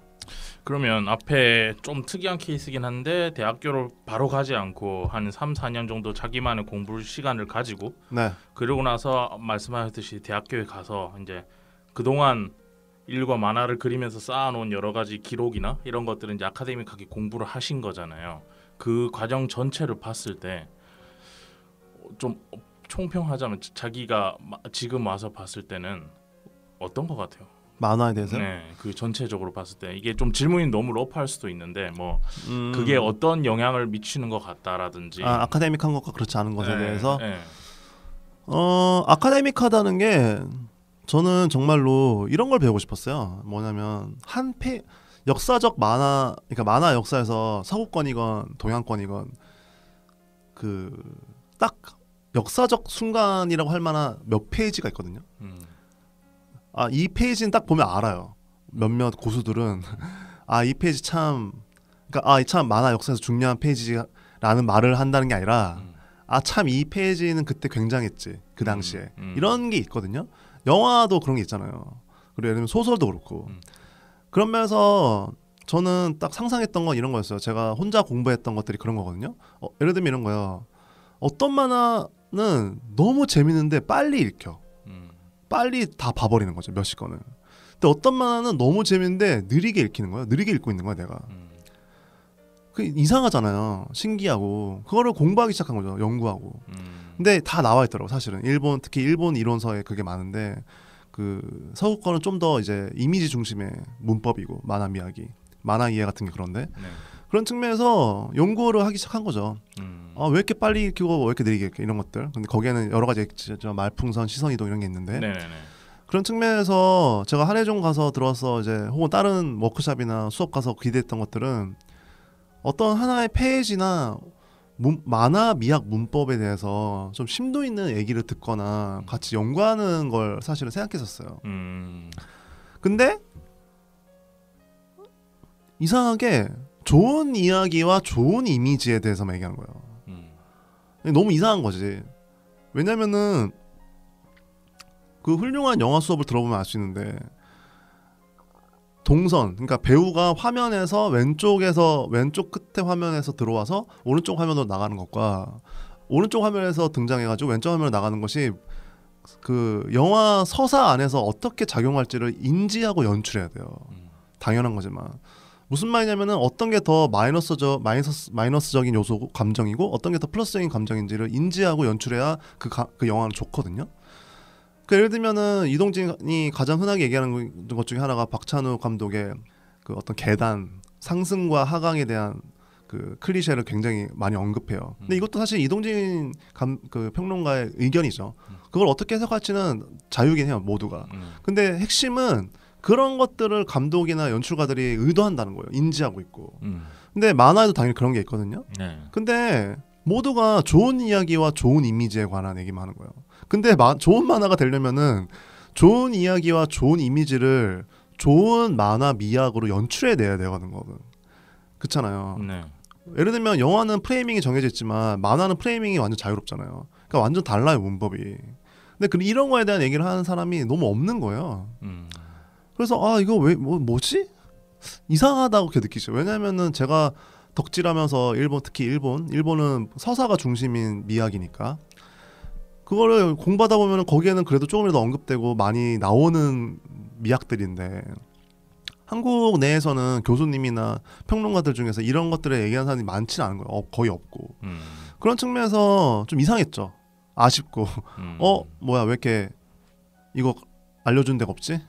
그러면 앞에 좀 특이한 케이스긴 한데 대학교를 바로 가지 않고 한 3, 4년 정도 자기만의 공부 시간을 가지고 네. 그러고 나서 말씀하셨듯이 대학교에 가서 이제 그동안 일과 만화를 그리면서 쌓아놓은 여러 가지 기록이나 이런 것들은 이제 아카데믹하게 공부를 하신 거잖아요. 그 과정 전체를 봤을 때 좀 총평하자면 자기가 지금 와서 봤을 때는 어떤 것 같아요? 만화에 대해서? 네, 그 전체적으로 봤을 때 이게 좀 질문이 너무 러프할 수도 있는데 뭐 그게 어떤 영향을 미치는 것 같다라든지 아카데믹한 것과 그렇지 않은 것에 네, 대해서 네. 아카데믹하다는 게 저는 정말로 이런 걸 배우고 싶었어요. 뭐냐면 역사적 만화, 그러니까 만화 역사에서 서구권이건 동양권이건 그 딱 역사적 순간이라고 할 만한 몇 페이지가 있거든요. 이 페이지는 딱 보면 알아요. 몇몇 고수들은 이 페이지 참, 그러니까 이 참 만화 역사에서 중요한 페이지라는 말을 한다는 게 아니라 참 이 페이지는 그때 굉장했지 그 당시에 이런 게 있거든요. 영화도 그런 게 있잖아요. 그리고 예를 들면 소설도 그렇고 그런 면에서 저는 딱 상상했던 건 이런 거였어요. 제가 혼자 공부했던 것들이 그런 거거든요. 예를 들면 이런 거예요. 어떤 만화는 너무 재밌는데 빨리 읽혀. 빨리 다 봐버리는 거죠. 몇십 권을. 근데 어떤 만화는 너무 재밌는데 느리게 읽히는 거야. 느리게 읽고 있는 거야 내가. 그 이상하잖아요. 신기하고 그거를 공부하기 시작한 거죠. 연구하고. 근데 다 나와 있더라고 사실은. 특히 일본 이론서에 그게 많은데 그 서구 거는 좀 더 이제 이미지 중심의 문법이고 만화 이해 같은 게 그런데 그런 측면에서 연구를 하기 시작한 거죠. 왜 이렇게 빨리 읽히고 왜 이렇게 느리게 읽혀 이런 것들. 근데 거기에는 여러 가지 말풍선, 시선 이동 이런 게 있는데 그런 측면에서 제가 한예종 가서 들어와서 이제 혹은 다른 워크숍이나 수업 가서 기대했던 것들은 어떤 하나의 페이지나 만화 미학 문법에 대해서 좀 심도 있는 얘기를 듣거나 같이 연구하는 걸 사실은 생각했었어요. 근데 이상하게 좋은 이야기와 좋은 이미지에 대해서만 얘기하는 거예요. 너무 이상한 거지. 왜냐면은 그 훌륭한 영화 수업을 들어보면 알 수 있는데 동선, 그러니까 배우가 화면에서 왼쪽 끝에 화면에서 들어와서 오른쪽 화면으로 나가는 것과 오른쪽 화면에서 등장해가지고 왼쪽 화면으로 나가는 것이 그 영화 서사 안에서 어떻게 작용할지를 인지하고 연출해야 돼요. 당연한 거지만 무슨 말이냐면은 어떤 게 더 마이너스적인 요소고 감정이고 어떤 게 더 플러스적인 감정인지를 인지하고 연출해야 그 영화는 좋거든요. 예를 들면은 이동진이 가장 흔하게 얘기하는 것 중에 하나가 박찬욱 감독의 그 어떤 계단 상승과 하강에 대한 그 클리셰를 굉장히 많이 언급해요. 근데 이것도 사실 이동진 그 평론가의 의견이죠. 그걸 어떻게 해석할지는 자유긴 해요, 모두가. 근데 핵심은 그런 것들을 감독이나 연출가들이 의도한다는 거예요. 인지하고 있고. 근데 만화에도 당연히 그런 게 있거든요. 근데 모두가 좋은 이야기와 좋은 이미지에 관한 얘기만 하는 거예요. 근데 좋은 만화가 되려면은 좋은 이야기와 좋은 이미지를 좋은 만화 미학으로 연출해내야 되는 거거든. 그렇잖아요. 예를 들면 영화는 프레이밍이 정해져 있지만 만화는 프레이밍이 완전 자유롭잖아요. 그러니까 완전 달라요 문법이. 근데 이런 거에 대한 얘기를 하는 사람이 너무 없는 거예요. 그래서 이거 왜 뭐지? 이상하다고 그렇게 느끼죠. 왜냐하면은 제가 덕질하면서 특히 일본은 서사가 중심인 미학이니까 그거를 공부하다 보면 거기에는 그래도 조금이라도 언급되고 많이 나오는 미학들인데 한국 내에서는 교수님이나 평론가들 중에서 이런 것들을 얘기하는 사람이 많지는 않은 거예요. 거의 없고. 그런 측면에서 좀 이상했죠. 아쉽고 뭐야 왜 이렇게 이거 알려준 데가 없지?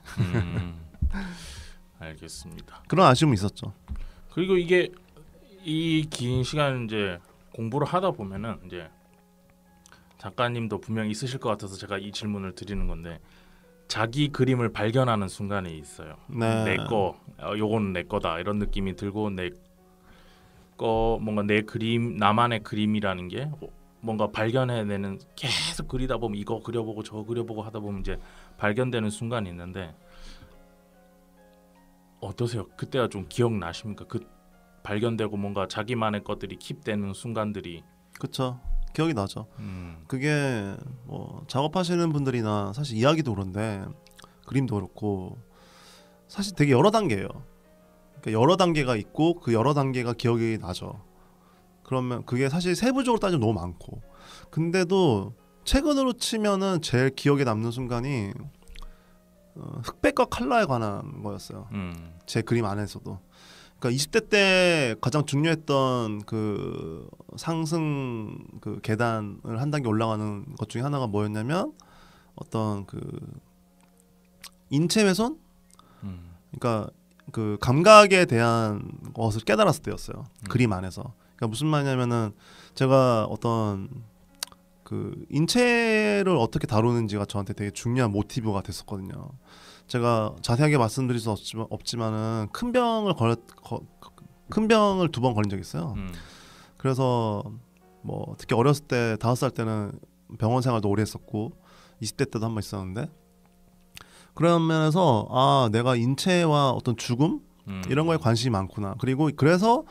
알겠습니다. 그런 아쉬움이 있었죠. 그리고 이게 이 긴 시간 이제 공부를 하다 보면은 이제 작가님도 분명히 있으실 것 같아서 제가 이 질문을 드리는 건데 자기 그림을 발견하는 순간이 있어요. 내 거, 요거는 내 거다 이런 느낌이 들고 내 거 뭔가 내 그림 나만의 그림이라는 게 뭔가 발견해내는 계속 그리다 보면 이거 그려보고 저거 그려보고 하다 보면 이제 발견되는 순간이 있는데 어떠세요? 그때가 좀 기억나십니까? 그 발견되고 뭔가 자기만의 것들이 킵되는 순간들이. 그쵸. 기억이 나죠. 그게 뭐 작업하시는 분들이나 사실 이야기도 그런데 그림도 그렇고 사실 되게 여러 단계예요. 그러니까 여러 단계가 있고 그 여러 단계가 기억이 나죠. 그러면 그게 사실 세부적으로 따지면 너무 많고 근데도 최근으로 치면은 제일 기억에 남는 순간이 흑백과 컬러에 관한 거였어요. 제 그림 안에서도. 그러니까 20대 때 가장 중요했던 그 상승 그 계단을 한 단계 올라가는 것 중에 하나가 뭐였냐면 어떤 그 인체 훼손? 그러니까 그 감각에 대한 것을 깨달았을 때였어요. 그림 안에서. 그러니까 무슨 말이냐면은 제가 어떤 그 인체를 어떻게 다루는지가 저한테 되게 중요한 모티브가 됐었거든요. 제가 자세하게 말씀드릴 수 없지만은 큰 병을 2번 걸린 적이 있어요. 그래서 뭐 특히 어렸을 때 5살 때는 병원 생활도 오래 했었고 20대 때도 한 번 있었는데 그런 면에서 아 내가 인체와 어떤 죽음 이런 거에 관심이 많구나. 그리고 그래서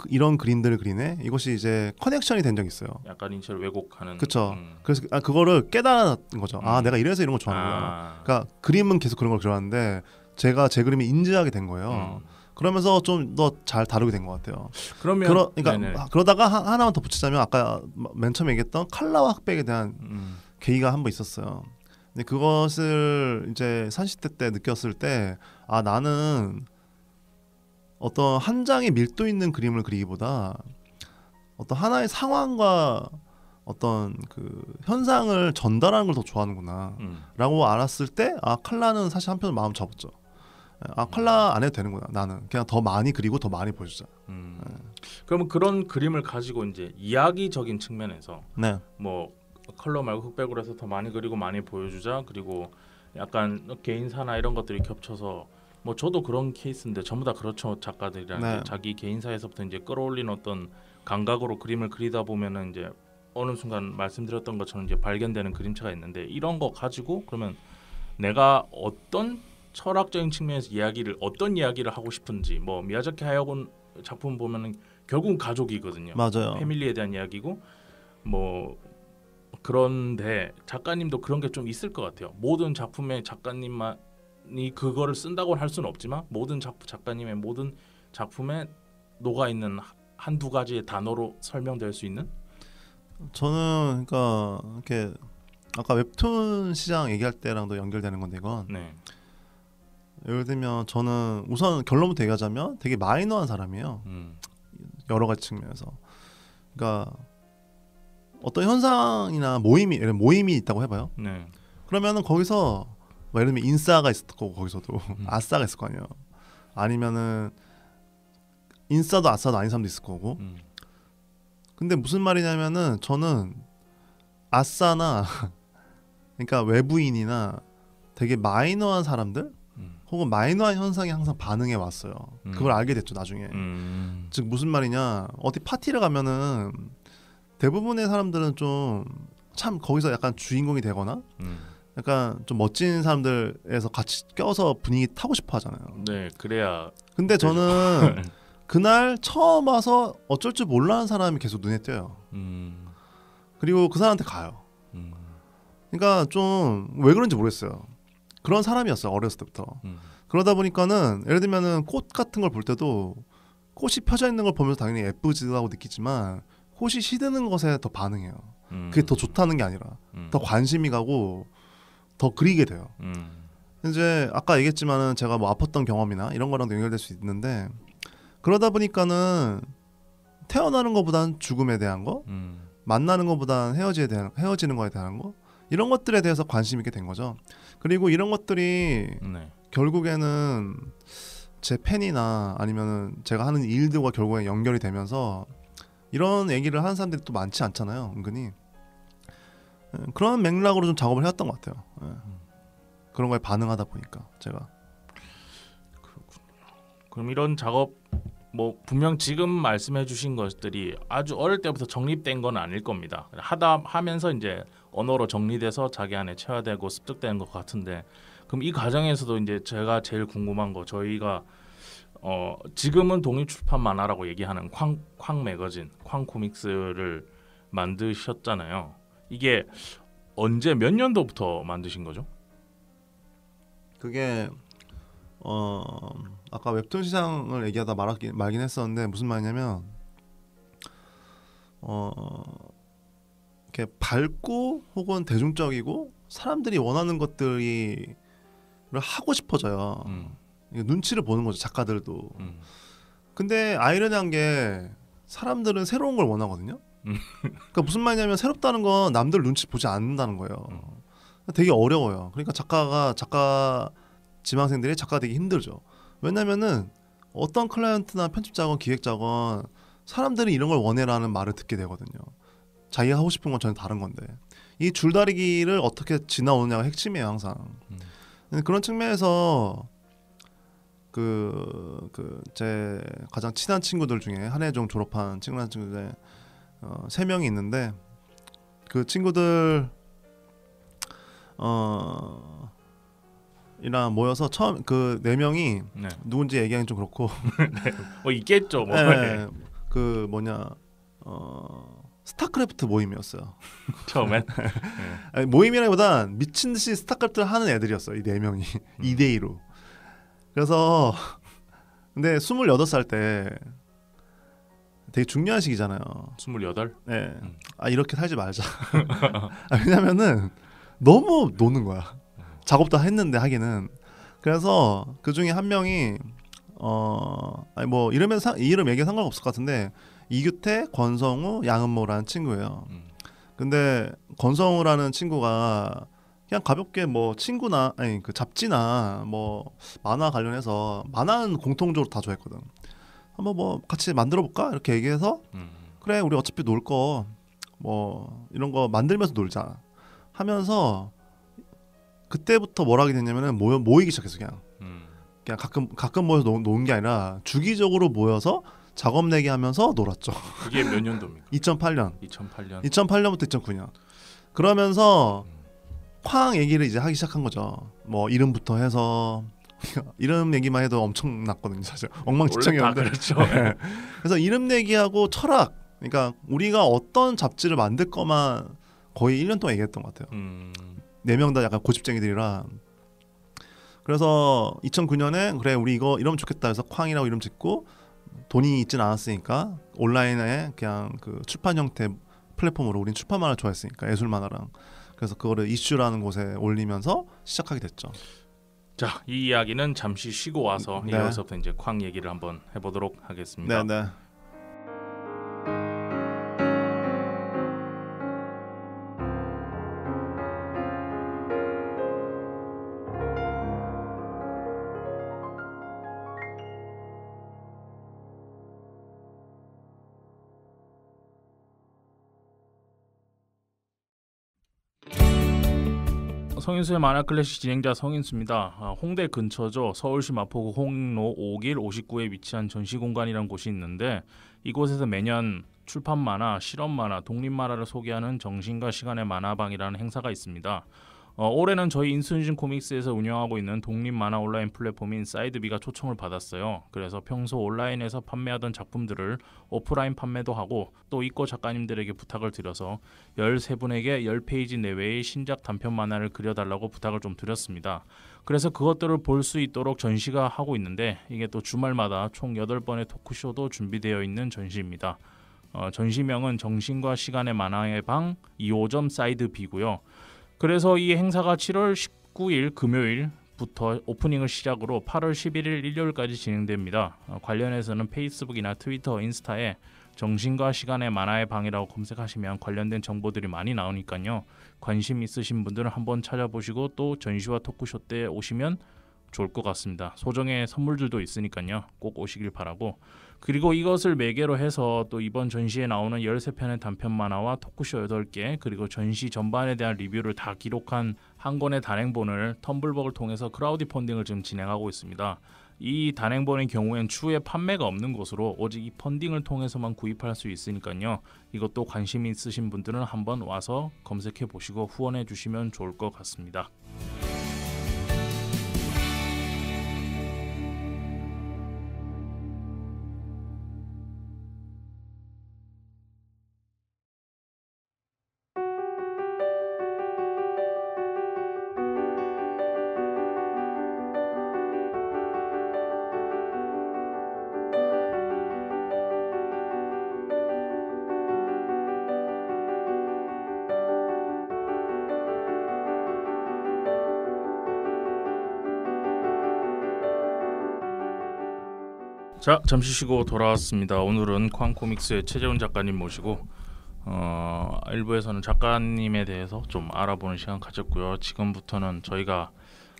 이런 그림들을 그리네. 이것이 이제 커넥션이 된 적이 있어요. 약간 인체를 왜곡하는. 그렇죠. 그래서 그거를 깨달은 거죠. 아 내가 이래서 이런 걸 좋아하는구나. 그러니까 그림은 계속 그런 걸 그려왔는데 제가 제 그림을 인지하게 된 거예요. 그러면서 좀 더 잘 다루게 된 것 같아요. 그러면 그러니까 그러다가 하나만 더 붙이자면 아까 맨 처음에 얘기했던 컬러와 흑백에 대한 계기가 한 번 있었어요. 근데 그것을 이제 30대 때 느꼈을 때 아 나는 어떤 한 장의 밀도 있는 그림을 그리기보다 어떤 하나의 상황과 어떤 그 현상을 전달하는 걸 더 좋아하는구나 라고 알았을 때 아 컬러는 사실 한편으로 마음 접었죠. 아 컬러 안 해도 되는구나. 나는 그냥 더 많이 그리고 더 많이 보여주자. 그러면 그런 그림을 가지고 이제 이야기적인 측면에서 네. 뭐 컬러 말고 흑백으로 해서 더 많이 그리고 많이 보여주자. 그리고 약간 개인사나 이런 것들이 겹쳐서 뭐 저도 그런 케이스인데 전부 다 그렇죠. 작가들이라는 네. 게 자기 개인사에서부터 이제 끌어올린 어떤 감각으로 그림을 그리다 보면은 이제 어느 순간 말씀드렸던 것처럼 이제 발견되는 그림체가 있는데 이런 거 가지고 그러면 내가 어떤 철학적인 측면에서 어떤 이야기를 하고 싶은지 뭐 미야자키 하야고 작품 보면은 결국은 가족이거든요. 맞아요. 패밀리에 대한 이야기고 뭐 그런데 작가님도 그런 게 좀 있을 것 같아요. 모든 작품의 작가님만이 그거를 쓴다고 할 수는 없지만 모든 작가님의 모든 작품에 녹아 있는 한두 가지의 단어로 설명될 수 있는. 저는 그러니까 이렇게 아까 웹툰 시장 얘기할 때랑도 연결되는 건데 이건 네. 예를 들면 저는 우선 결론부터 얘기하자면 되게 마이너한 사람이에요. 여러 가지 측면에서. 그러니까 어떤 현상이나 모임이 있다고 해봐요. 네. 그러면은 거기서 뭐 예를 들면 인싸가 있을 거고 거기서도 아싸가 있을 거 아니에요. 아니면은 인싸도 아싸도 아닌 사람도 있을 거고. 근데 무슨 말이냐면은 저는 아싸나 그러니까 외부인이나 되게 마이너한 사람들 혹은 마이너한 현상이 항상 반응해 왔어요. 그걸 알게 됐죠 나중에. 즉 무슨 말이냐 어디 파티를 가면은 대부분의 사람들은 좀 참 거기서 약간 주인공이 되거나 약간 좀 멋진 사람들에서 같이 껴서 분위기 타고 싶어 하잖아요. 네, 그래야. 근데 저는 그날 처음 와서 어쩔 줄 몰라는 사람이 계속 눈에 띄어요. 그리고 그 사람한테 가요. 그러니까 좀 왜 그런지 모르겠어요. 그런 사람이었어요 어렸을 때부터. 그러다 보니까는 예를 들면은 꽃 같은 걸 볼 때도 꽃이 펴져 있는 걸 보면서 당연히 예쁘지라고 느끼지만 꽃이 시드는 것에 더 반응해요. 그게 더 좋다는 게 아니라 더 관심이 가고 더 그리게 돼요. 이제 아까 얘기했지만은 제가 뭐 아팠던 경험이나 이런 거랑도 연결될 수 있는데 그러다 보니까는 태어나는 것보단 죽음에 대한 거, 만나는 것보단 헤어지는 거에 대한 거 이런 것들에 대해서 관심 있게 된 거죠. 그리고 이런 것들이 결국에는 제 팬이나 아니면은 제가 하는 일들과 결국에 연결이 되면서 이런 얘기를 하는 사람들이 또 많지 않잖아요. 은근히 그런 맥락으로 좀 작업을 해왔던 것 같아요. 그런 거에 반응하다 보니까 제가. 그럼 이런 작업 뭐 분명 지금 말씀해주신 것들이 아주 어릴 때부터 정립된 건 아닐 겁니다. 하면서 이제 언어로 정리돼서 자기 안에 체화되고 습득되는 것 같은데, 그럼 이 과정에서도 이제 제가 제일 궁금한 거, 저희가 지금은 독립출판 만화라고 얘기하는 쾅 매거진, 쾅 코믹스를 만드셨잖아요. 이게 언제 몇 년도부터 만드신 거죠? 그게 아까 웹툰 시장을 얘기하다 말긴 했었는데 무슨 말이냐면 이렇게 밝고 혹은 대중적이고 사람들이 원하는 것들이 하고 싶어져요. 이게 눈치를 보는 거죠, 작가들도. 근데 아이러니한 게 사람들은 새로운 걸 원하거든요. 그러니까 무슨 말이냐면 새롭다는 건 남들 눈치 보지 않는다는 거예요. 되게 어려워요. 그러니까 작가 지망생들이 작가 되기 힘들죠. 왜냐면은 어떤 클라이언트나 편집자건 기획자건 사람들이 이런 걸 원해라는 말을 듣게 되거든요. 자기가 하고 싶은 건 전혀 다른 건데 이 줄다리기를 어떻게 지나오느냐가 핵심이에요, 항상. 그런 측면에서 제 가장 친한 친구들 중에 한예종 졸업한 친한 친구들 3명이 있는데 그 친구들 이랑 모여서 처음 그 4명이 네. 누군지 얘기하기는 좀 그렇고 네. 뭐 있겠죠. 뭐. 네, 그 스타크래프트 모임이었어요. 처음엔. 아니, 모임이라기보단 미친 듯이 스타크래프트를 하는 애들이었어요. 이 4명이 2대2로. 그래서 근데 28살 때 되게 중요한 시기잖아요. 28? 네. 이렇게 살지 말자. 왜냐면은 너무 노는 거야. 작업도 했는데 하기는. 그래서 그 중에 한 명이 이름 얘기 상관없을 것 같은데 이규태, 권성우, 양은모라는 친구예요. 근데 권성우라는 친구가 그냥 가볍게 뭐 친구나 그 잡지나 뭐 만화 관련해서 만화는 공통적으로 다 좋아했거든. 한번 뭐 같이 만들어 볼까 이렇게 얘기해서 그래 우리 어차피 놀 거 뭐 이런 거 만들면서 놀자 하면서 그때부터 뭘 하게 됐냐면은 모이기 시작했어. 그냥 가끔 모여서 노는 게 아니라 주기적으로 모여서 작업 내기 하면서 놀았죠. 그게 몇 년도입니까? 2008년. 2008년부터 2009년. 그러면서 쾅 얘기를 이제 하기 시작한 거죠. 뭐 이름부터 해서 이름 얘기만 해도 엄청 났거든요, 사실. 엉망진창이었는데. 그렇죠. 네. 그래서 이름 얘기하고 철학, 그러니까 우리가 어떤 잡지를 만들 거만 거의 1년 동안 얘기했던 것 같아요. 4명 다 약간 고집쟁이들이라. 그래서 2009년에 그래 우리 이거 이러면 좋겠다 해서 쾅이라고 이름 짓고 돈이 있진 않았으니까 온라인에 그냥 그 출판 형태 플랫폼으로 우린 출판 만화를 좋아했으니까 예술 만화랑 그래서 그거를 이슈라는 곳에 올리면서 시작하게 됐죠. 자, 이 이야기는 잠시 쉬고 와서 네. 이어서부터 이제 쾅 얘기를 한번 해보도록 하겠습니다. 네. 성인수의 만화 클래식 진행자 성인수입니다. 홍대 근처죠. 서울시 마포구 홍로 5길 59에 위치한 전시공간이라는 곳이 있는데 이곳에서 매년 출판 만화, 실험 만화, 독립 만화를 소개하는 정신과 시간의 만화방이라는 행사가 있습니다. 올해는 저희 인순신 코믹스에서 운영하고 있는 독립 만화 온라인 플랫폼인 사이드비가 초청을 받았어요. 그래서 평소 온라인에서 판매하던 작품들을 오프라인 판매도 하고 또 이꼬 작가님들에게 부탁을 드려서 13분에게 10페이지 내외의 신작 단편 만화를 그려달라고 부탁을 좀 드렸습니다. 그래서 그것들을 볼 수 있도록 전시가 하고 있는데 이게 또 주말마다 총 8번의 토크쇼도 준비되어 있는 전시입니다. 전시명은 정신과 시간의 만화의 방 2호점 사이드비고요. 그래서 이 행사가 7월 19일 금요일부터 오프닝을 시작으로 8월 11일 일요일까지 진행됩니다. 관련해서는 페이스북이나 트위터, 인스타에 정신과 시간의 만화의 방이라고 검색하시면 관련된 정보들이 많이 나오니까요. 관심 있으신 분들은 한번 찾아보시고 또 전시와 토크쇼 때 오시면 좋을 것 같습니다. 소정의 선물들도 있으니까요. 꼭 오시길 바라고. 그리고 이것을 매개로 해서 또 이번 전시에 나오는 13편의 단편 만화와 토크쇼 8개 그리고 전시 전반에 대한 리뷰를 다 기록한 한 권의 단행본을 텀블벅을 통해서 크라우디 펀딩을 지금 진행하고 있습니다. 이 단행본의 경우엔 추후에 판매가 없는 것으로 오직 이 펀딩을 통해서만 구입할 수 있으니까요. 이것도 관심 있으신 분들은 한번 와서 검색해 보시고 후원해 주시면 좋을 것 같습니다. 자, 잠시 쉬고 돌아왔습니다. 오늘은 쾅코믹스의 최재훈 작가님 모시고 1부에서는 작가님에 대해서 좀 알아보는 시간 가졌고요. 지금부터는 저희가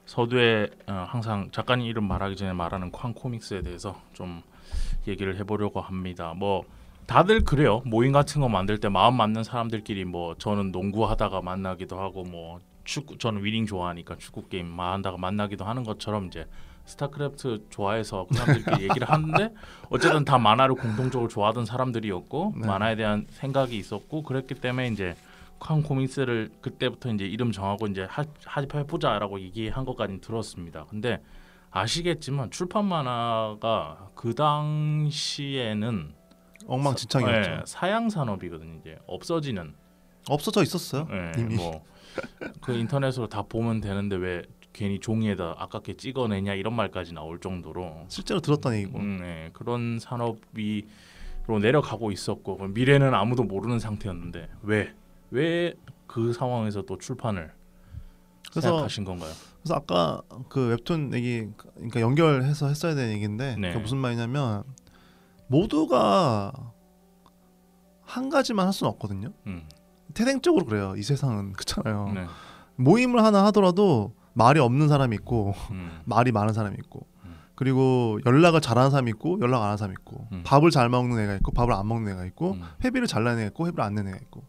서두에 항상 작가님 이름 말하기 전에 말하는 쾅코믹스에 대해서 좀 얘기를 해보려고 합니다. 뭐 다들 그래요. 모임 같은 거 만들 때 마음 맞는 사람들끼리 뭐 저는 농구하다가 만나기도 하고 뭐 축구 저는 위닝 좋아하니까 축구 게임 하다가 만나기도 하는 것처럼 이제 스타크래프트 좋아해서 그 사람들끼리 얘기를 하는데 어쨌든 다 만화를 공통적으로 좋아하던 사람들이었고 네. 만화에 대한 생각이 있었고 그랬기 때문에 이제 쾅코믹스를 그때부터 이제 이름 정하고 이제 해보자라고 얘기한 것까지 들었습니다. 근데 아시겠지만 출판 만화가 그 당시에는 엉망진창이었죠. 사양 산업이거든요. 이제 없어지는 없어져 있었어요. 이미. 뭐그 인터넷으로 다 보면 되는데 왜 괜히 종이에다 아깝게 찍어내냐 이런 말까지 나올 정도로 실제로 들었던 얘기고. 그런 산업으로 내려가고 있었고 미래는 아무도 모르는 상태였는데 왜 그 상황에서 또 출판을 생각하신 건가요? 그래서 아까 그 웹툰 얘기 그러니까 연결해서 했어야 되는 얘기인데 네. 그게 무슨 말이냐면 모두가 한 가지만 할 수는 없거든요. 태생적으로 그래요. 이 세상은 그렇잖아요. 네. 모임을 하나 하더라도 말이 없는 사람이 있고 말이 많은 사람이 있고 그리고 연락을 잘하는 사람이 있고 연락 안 하는 사람이 있고 밥을 잘 먹는 애가 있고 밥을 안 먹는 애가 있고 회비를 잘 내는 애가 있고 회비를 안 내는 애가 있고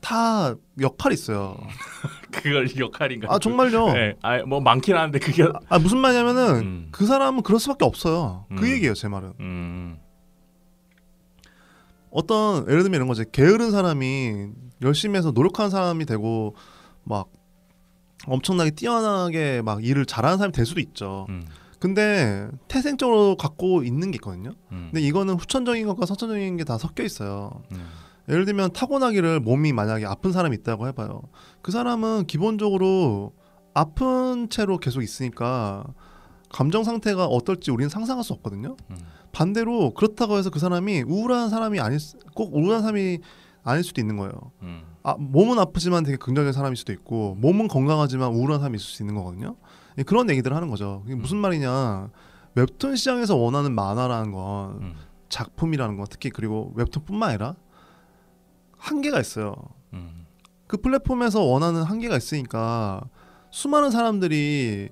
다 역할이 있어요. 그걸 역할인가요? 아 정말요. 네. 뭐 많긴 한데 그게 무슨 말이냐면은 그 사람은 그럴 수밖에 없어요. 그 얘기예요 제 말은. 어떤 예를 들면 이런 거지. 게으른 사람이 열심히 해서 노력하는 사람이 되고 막 엄청나게 뛰어나게 막 일을 잘하는 사람이 될 수도 있죠. 근데 태생적으로 갖고 있는 게 있거든요. 근데 이거는 후천적인 것과 선천적인 게 다 섞여 있어요. 예를 들면 타고나기를 몸이 만약에 아픈 사람이 있다고 해봐요. 그 사람은 기본적으로 아픈 채로 계속 있으니까 감정 상태가 어떨지 우리는 상상할 수 없거든요. 반대로 그렇다고 해서 그 사람이 우울한 사람이 꼭 우울한 사람이 아닐 수도 있는 거예요. 몸은 아프지만 되게 긍정적인 사람일 수도 있고 몸은 건강하지만 우울한 사람이 있을 수 있는 거거든요. 그런 얘기들을 하는 거죠. 그게 무슨 말이냐. 웹툰 시장에서 원하는 만화라는 건 작품이라는 건 특히 그리고 웹툰뿐만 아니라 한계가 있어요. 그 플랫폼에서 원하는 한계가 있으니까 수많은 사람들이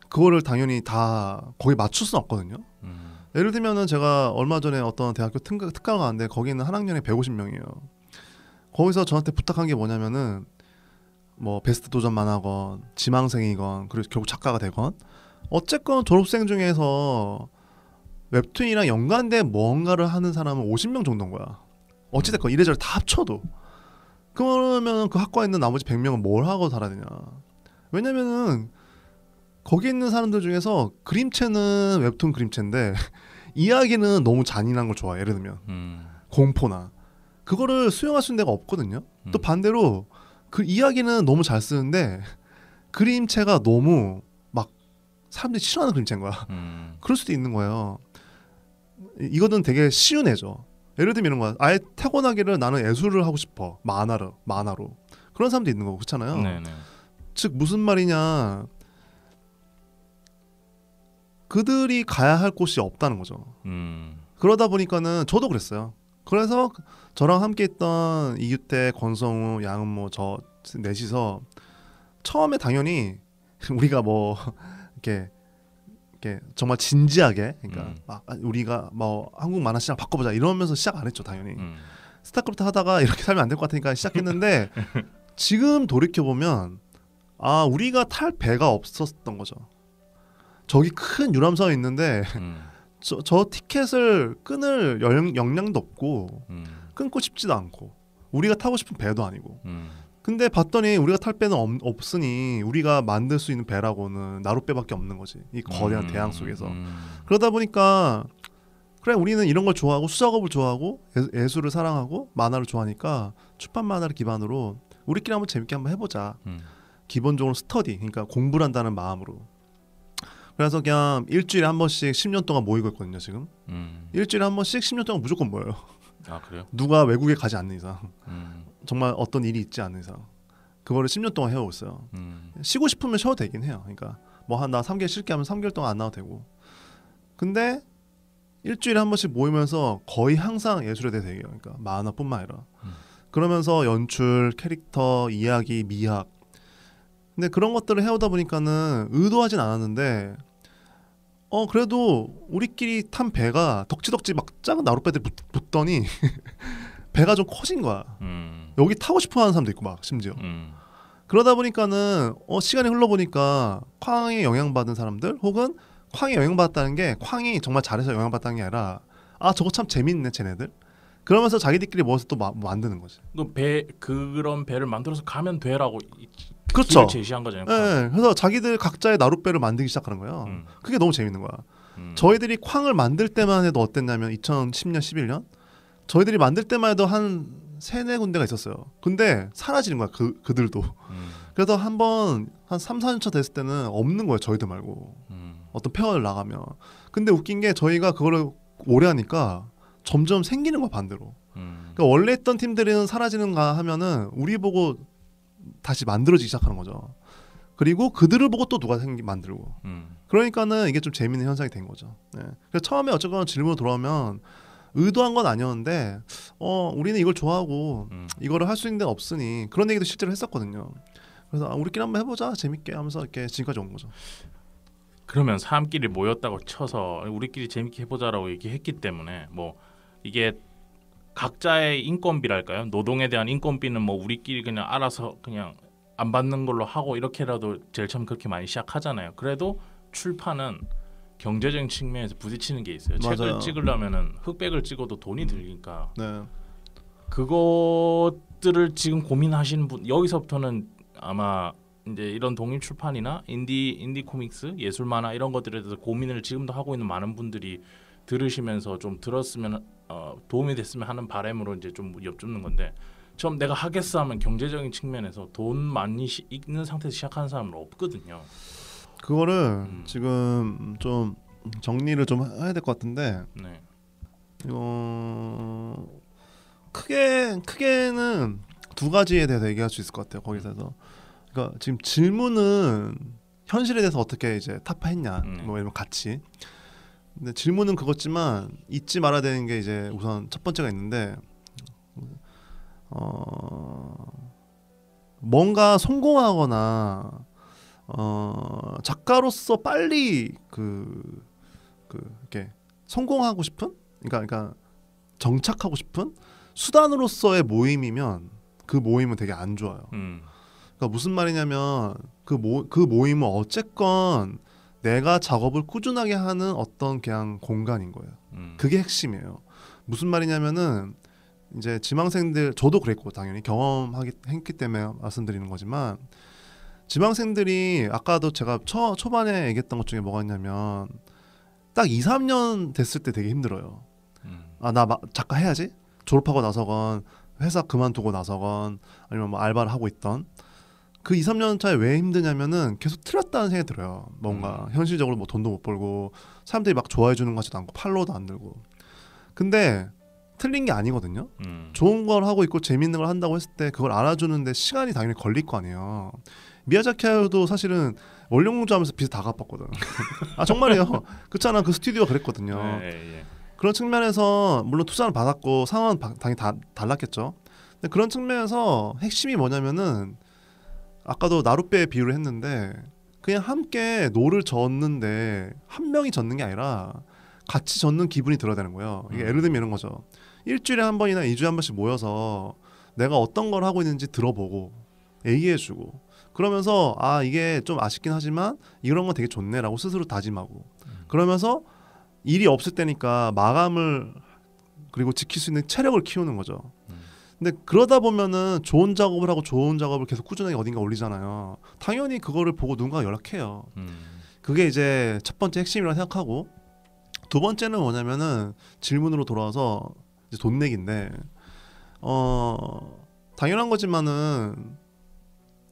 그거를 당연히 다 거기 맞출 수는 없거든요. 예를 들면은 제가 얼마 전에 어떤 대학교 특강을 갔는데 거기는 한 학년에 150명이에요. 거기서 저한테 부탁한 게 뭐냐면은 뭐 베스트 도전만 하건 지망생이건 그리고 결국 작가가 되건 어쨌건 졸업생 중에서 웹툰이랑 연관된 뭔가를 하는 사람은 50명 정도인 거야. 어찌됐건 이래저래 다 합쳐도. 그러면 그 학과에 있는 나머지 100명은 뭘 하고 살아야 되냐. 왜냐면은 거기 있는 사람들 중에서 그림체는 웹툰 그림체인데 이야기는 너무 잔인한 걸 좋아해. 예를 들면 공포나 그거를 수용할 수 있는 데가 없거든요. 또 반대로 그 이야기는 너무 잘 쓰는데 그림체가 너무 막 사람들이 싫어하는 그림체인 거야. 그럴 수도 있는 거예요. 이거는 되게 쉬운 애죠. 예를 들면 이런 거야. 아예 타고나기를 나는 예술을 하고 싶어. 만화로. 그런 사람도 있는 거고 그렇잖아요. 네네. 즉 무슨 말이냐. 그들이 가야 할 곳이 없다는 거죠. 그러다 보니까는 저도 그랬어요. 그래서 저랑 함께 있던 이규태, 권성우, 양은모 저 넷이서 처음에 당연히 우리가 뭐 이렇게 정말 진지하게 그러니까 막 우리가 뭐 한국 만화 시장 바꿔보자 이러면서 시작 안 했죠 당연히. 스타크래프트 하다가 이렇게 살면 안 될 것 같으니까 시작했는데 지금 돌이켜 보면 우리가 탈 배가 없었던 거죠. 저기 큰 유람선이 있는데 저 티켓을 끊을 역량도 없고 끊고 싶지도 않고 우리가 타고 싶은 배도 아니고 근데 봤더니 우리가 탈 배는 없으니 우리가 만들 수 있는 배라고는 나룻배밖에 없는 거지 이 거대한 대양 속에서 그러다 보니까 그래 우리는 이런 걸 좋아하고 수작업을 좋아하고 예술을 사랑하고 만화를 좋아하니까 출판 만화를 기반으로 우리끼리 한번 재밌게 한번 해보자 기본적으로 스터디 그러니까 공부를 한다는 마음으로 그래서 그냥 일주일에 한 번씩 10년 동안 모이고 있거든요 지금 일주일에 한 번씩 10년 동안 무조건 모여요. 아 그래요? 누가 외국에 가지 않는 이상 정말 어떤 일이 있지 않는 이상 그거를 10년 동안 해오고 있어요. 쉬고 싶으면 쉬어도 되긴 해요. 그러니까 뭐 한 나 3개월 쉴게 하면 3개월 동안 안 나와도 되고 근데 일주일에 한 번씩 모이면서 거의 항상 예술에 대해서 얘기해요. 그러니까 만화뿐만 아니라 그러면서 연출, 캐릭터, 이야기, 미학 근데 그런 것들을 해오다 보니까는 의도하진 않았는데 그래도 우리끼리 탄 배가 덕지덕지 막 작은 나룻배들이 붙더니 배가 좀 커진 거야. 여기 타고 싶어하는 사람도 있고 막 심지어 그러다 보니까는 시간이 흘러보니까 쾅에 영향받은 사람들 혹은 쾅에 영향받았다는 게 쾅이 정말 잘해서 영향받았다는 게 아니라 아 저거 참 재밌네 쟤네들 그러면서 자기들끼리 모여서 또 만드는 거지. 그런 배를 만들어서 가면 돼라고 그렇죠. 길을 제시한 거잖아요. 네, 그래서 자기들 각자의 나룻배를 만들기 시작하는 거예요. 그게 너무 재밌는 거야. 저희들이 쾅을 만들 때만 해도 어땠냐면 2010년 11년 저희들이 만들 때만 해도 한 3-4군데가 있었어요. 근데 사라지는 거야 그들도. 그래서 한번 한 3-4년 차 됐을 때는 없는 거예요. 저희들 말고 어떤 페어를 나가면. 근데 웃긴 게 저희가 그거를 오래 하니까 점점 생기는 거야 반대로. 그러니까 원래 했던 팀들은 사라지는가 하면은 우리 보고 다시 만들어지기 시작하는 거죠. 그리고 그들을 보고 또 누가 만들고. 그러니까는 이게 좀 재밌는 현상이 된 거죠. 네. 그래서 처음에 어쨌거나 질문 돌아오면 의도한 건 아니었는데 우리는 이걸 좋아하고 이거를 할 수 있는 데는 없으니 그런 얘기도 실제로 했었거든요. 그래서 우리끼리 한번 해보자 재밌게 하면서 이렇게 지금까지 온 거죠. 그러면 사람끼리 모였다고 쳐서 우리끼리 재밌게 해보자라고 얘기했기 때문에 뭐 이게 각자의 인건비랄까요? 노동에 대한 인건비는 뭐 우리끼리 그냥 알아서 그냥 안 받는 걸로 하고 이렇게라도 제일 처음 그렇게 많이 시작하잖아요. 그래도 출판은 경제적인 측면에서 부딪히는 게 있어요. 맞아요. 책을 찍으려면은 흑백을 찍어도 돈이 들니까 네. 그것들을 지금 고민하시는 분 여기서부터는 아마 이제 이런 독립 출판이나 인디 코믹스, 예술 만화 이런 것들에 대해서 고민을 지금도 하고 있는 많은 분들이 들으시면서 좀 들었으면 도움이 됐으면 하는 바람으로 이제 좀 엿줍는 건데 처음 내가 하겠어 하면 경제적인 측면에서 돈 많이 있는 상태에서 시작하는 사람은 없거든요. 그거를 지금 좀 정리를 좀 해야 될 것 같은데 네. 크게는 두 가지에 대해서 얘기할 수 있을 것 같아요. 거기서 그러니까 지금 질문은 현실에 대해서 어떻게 이제 타파했냐 뭐 이런 같이. 근데 질문은 그렇지만 잊지 말아야 되는 게 이제 우선 첫 번째가 있는데 뭔가 성공하거나 작가로서 빨리 이렇게 성공하고 싶은 그러니까 정착하고 싶은 수단으로서의 모임이면 그 모임은 되게 안 좋아요. 그러니까 무슨 말이냐면 그 모임은 어쨌건 내가 작업을 꾸준하게 하는 어떤 그냥 공간인 거예요. 그게 핵심이에요. 무슨 말이냐면은 이제 지망생들 저도 그랬고 당연히 경험했기 때문에 말씀드리는 거지만 지망생들이 아까도 제가 초반에 얘기했던 것 중에 뭐가 있냐면 딱 2-3년 됐을 때 되게 힘들어요. 나 작가 해야지. 졸업하고 나서건 회사 그만두고 나서건 아니면 뭐 알바를 하고 있던 그 2-3년 차에 왜 힘드냐면은 계속 틀렸다는 생각이 들어요. 뭔가 현실적으로 뭐 돈도 못 벌고 사람들이 막 좋아해 주는 것 같지도 않고 팔로우도 안 들고. 근데 틀린 게 아니거든요. 좋은 걸 하고 있고 재밌는 걸 한다고 했을 때 그걸 알아주는데 시간이 당연히 걸릴 거 아니에요. 미야자키 하야오도 사실은 원룡공주 하면서 빚을 다 갚았거든. 아 정말이에요. 그렇잖아. 그 스튜디오가 그랬거든요. 네. 그런 측면에서 물론 투자는 받았고 상황은 당연히 다 달랐겠죠. 근데 그런 측면에서 핵심이 뭐냐면은 아까도 나룻배 비유를 했는데 그냥 함께 노를 젓는데 한 명이 젓는 게 아니라 같이 젓는 기분이 들어야 되는 거예요. 이게 예를 들면 이런 거죠. 일주일에 한 번이나 2주에 한 번씩 모여서 내가 어떤 걸 하고 있는지 들어보고 얘기해주고 그러면서 아 이게 좀 아쉽긴 하지만 이런 건 되게 좋네라고 스스로 다짐하고 그러면서 일이 없을 때니까 마감을 그리고 지킬 수 있는 체력을 키우는 거죠. 근데 그러다 보면은 좋은 작업을 하고 좋은 작업을 계속 꾸준하게 어딘가 올리잖아요. 당연히 그거를 보고 누군가 연락해요. 그게 이제 첫 번째 핵심이라고 생각하고 두 번째는 뭐냐면은 질문으로 돌아와서 이제 돈 내기인데 당연한 거지만은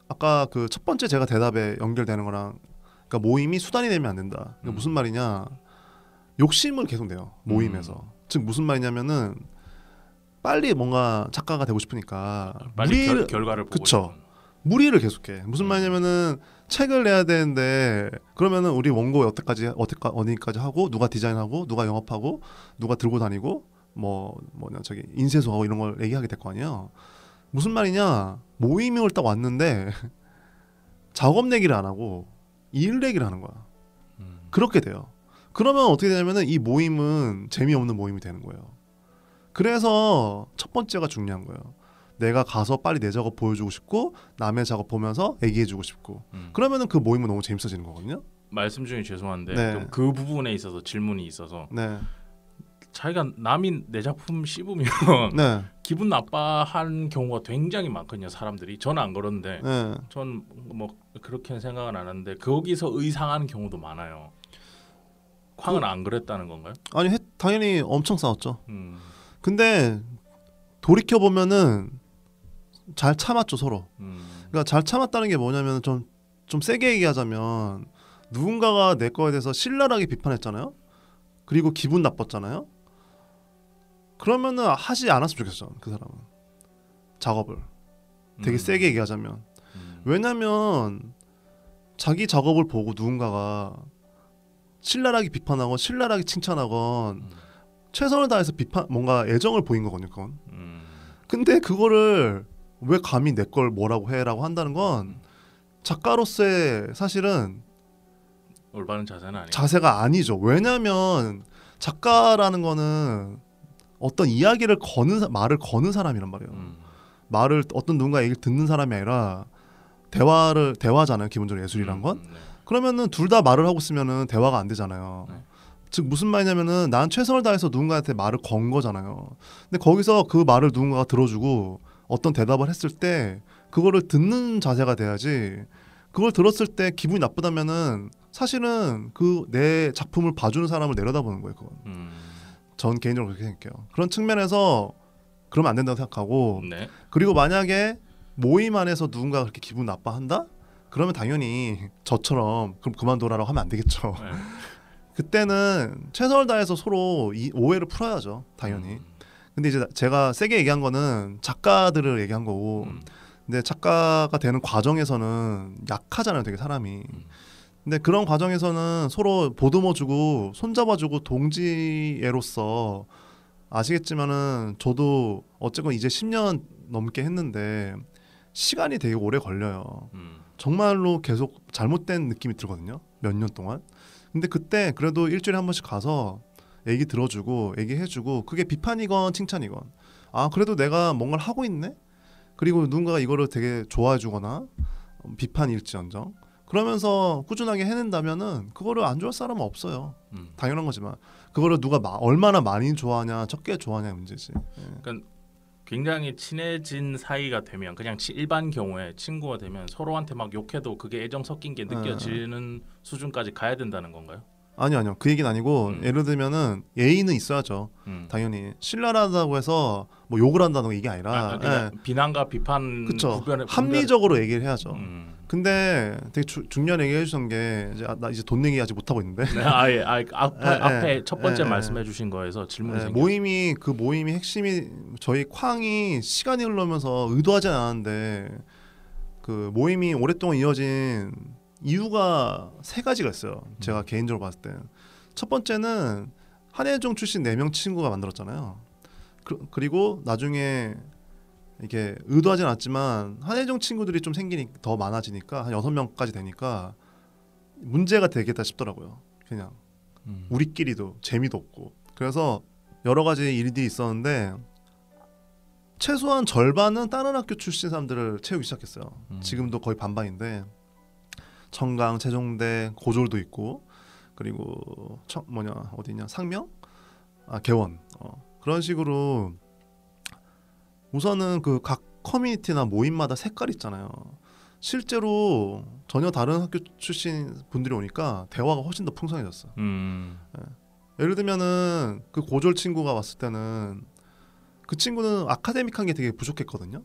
아까 그 첫 번째 제가 대답에 연결되는 거랑 그러니까 모임이 수단이 되면 안 된다. 그러니까 무슨 말이냐 욕심을 계속 내요 모임에서. 즉 무슨 말이냐면은 빨리 뭔가 작가가 되고 싶으니까 빨리 결과를 보고 그쵸. 싶은. 무리를 계속해. 무슨 말이냐면은 책을 내야 되는데 그러면은 우리 원고 어디까지 하고 누가 디자인하고 누가 영업하고 누가 들고 다니고 뭐냐 저기 인쇄소하고 이런 걸 얘기하게 될 거 아니에요. 무슨 말이냐 모임을 딱 왔는데 작업 내기를 안 하고 일 내기를 하는 거야. 그렇게 돼요. 그러면 어떻게 되냐면은 이 모임은 재미없는 모임이 되는 거예요. 그래서 첫 번째가 중요한 거예요. 내가 가서 빨리 내 작업 보여주고 싶고 남의 작업 보면서 얘기해주고 싶고 그러면은 그 모임은 너무 재밌어지는 거거든요. 말씀 중에 죄송한데 네. 좀 그 부분에 있어서 질문이 있어서 네. 자기가 남이 내 작품 씹으면 네. 기분 나빠하는 경우가 굉장히 많거든요. 사람들이. 저는 안 그런데 네. 전 뭐 그렇게는 생각은 안 하는데 거기서 의상하는 경우도 많아요. 쾅은 안 그랬다는 건가요? 아니 당연히 엄청 싸웠죠. 근데 돌이켜 보면은 잘 참았죠 서로. 그러니까 잘 참았다는 게 뭐냐면 좀 세게 얘기하자면 누군가가 내 거에 대해서 신랄하게 비판했잖아요. 그리고 기분 나빴잖아요. 그러면은 하지 않았으면 좋겠어 그 사람은 작업을 되게 세게 얘기하자면 왜냐면 자기 작업을 보고 누군가가 신랄하게 비판하건 신랄하게 칭찬하건 최선을 다해서 뭔가 애정을 보인 거거든요. 그건. 근데 그거를 왜 감히 내 걸 뭐라고 해라고 한다는 건 작가로서의 사실은 올바른 자세는 아니에요. 자세가 아니죠. 왜냐하면 작가라는 거는 어떤 이야기를 말을 거는 사람이란 말이에요. 말을 어떤 누군가 얘기를 듣는 사람이 아니라 대화잖아요. 기본적으로 예술이란 건. 네. 그러면은 둘 다 말을 하고 있으면은 대화가 안 되잖아요. 네. 즉 무슨 말이냐면은 난 최선을 다해서 누군가한테 말을 건 거잖아요. 근데 거기서 그 말을 누군가가 들어주고 어떤 대답을 했을 때 그거를 듣는 자세가 돼야지. 그걸 들었을 때 기분이 나쁘다면은 사실은 그 내 작품을 봐주는 사람을 내려다보는 거예요. 그건. 전 개인적으로 그렇게 생각해요. 그런 측면에서 그러면 안 된다고 생각하고 네. 그리고 만약에 모임 안에서 누군가 그렇게 기분 나빠한다? 그러면 당연히 저처럼 그럼 그만둬라라고 하면 안 되겠죠. 네. 그때는 최선을 다해서 서로 이 오해를 풀어야죠. 당연히. 근데 이제 제가 세게 얘기한 거는 작가들을 얘기한 거고 근데 작가가 되는 과정에서는 약하잖아요. 되게 사람이. 근데 그런 과정에서는 서로 보듬어주고 손잡아주고 동지애로서 아시겠지만은 저도 어쨌건 이제 10년 넘게 했는데 시간이 되게 오래 걸려요. 정말로 계속 잘못된 느낌이 들거든요. 몇 년 동안. 근데 그때 그래도 일주일에 한 번씩 가서 얘기 들어주고 얘기해주고 그게 비판이건 칭찬이건 아 그래도 내가 뭔가를 하고 있네. 그리고 누군가가 이거를 되게 좋아해주거나 비판일지언정 그러면서 꾸준하게 해낸다면은 그거를 안 좋아할 사람은 없어요. 당연한 거지만 그거를 누가 얼마나 많이 좋아하냐 적게 좋아하냐 문제지. 그러니까 굉장히 친해진 사이가 되면 그냥 일반 경우에 친구가 되면 서로한테 막 욕해도 그게 애정 섞인 게 느껴지는 수준까지 가야 된다는 건가요? 아니요. 그 얘기는 아니고 예를 들면은 예의는 있어야죠. 당연히 신랄하다고 해서 뭐 욕을 한다는 게 아니라 비난과 비판 그쵸. 합리적으로 얘기를 해야죠. 근데 되게 중요한 얘기 해주신 게 나 이제 돈 얘기 아직 못 하고 있는데. 네, 앞에 첫 번째 말씀해주신 거에서 질문이 생겼어요. 그 모임이 핵심이 저희 쾅이 시간이 흐르면서 의도하지 않았는데 그 모임이 오랫동안 이어진 이유가 세 가지가 있어요. 제가 개인적으로 봤을 때 첫 번째는 한예종 출신 4명 친구가 만들었잖아요. 그리고 나중에 이게 의도하진 않았지만 한예종 친구들이 좀 더 많아지니까 한 6명까지 되니까 문제가 되겠다 싶더라고요. 그냥 우리끼리도 재미도 없고 그래서 여러 가지 일들이 있었는데 최소한 절반은 다른 학교 출신 사람들을 채우기 시작했어요. 지금도 거의 반반인데 청강, 세종대, 고졸도 있고 그리고 어디냐 상명, 개원 그런 식으로 우선은 그 각 커뮤니티나 모임마다 색깔 있잖아요. 실제로 전혀 다른 학교 출신 분들이 오니까 대화가 훨씬 더 풍성해졌어. 예를 들면은 그 고졸 친구가 왔을 때는 그 친구는 아카데믹한 게 되게 부족했거든요.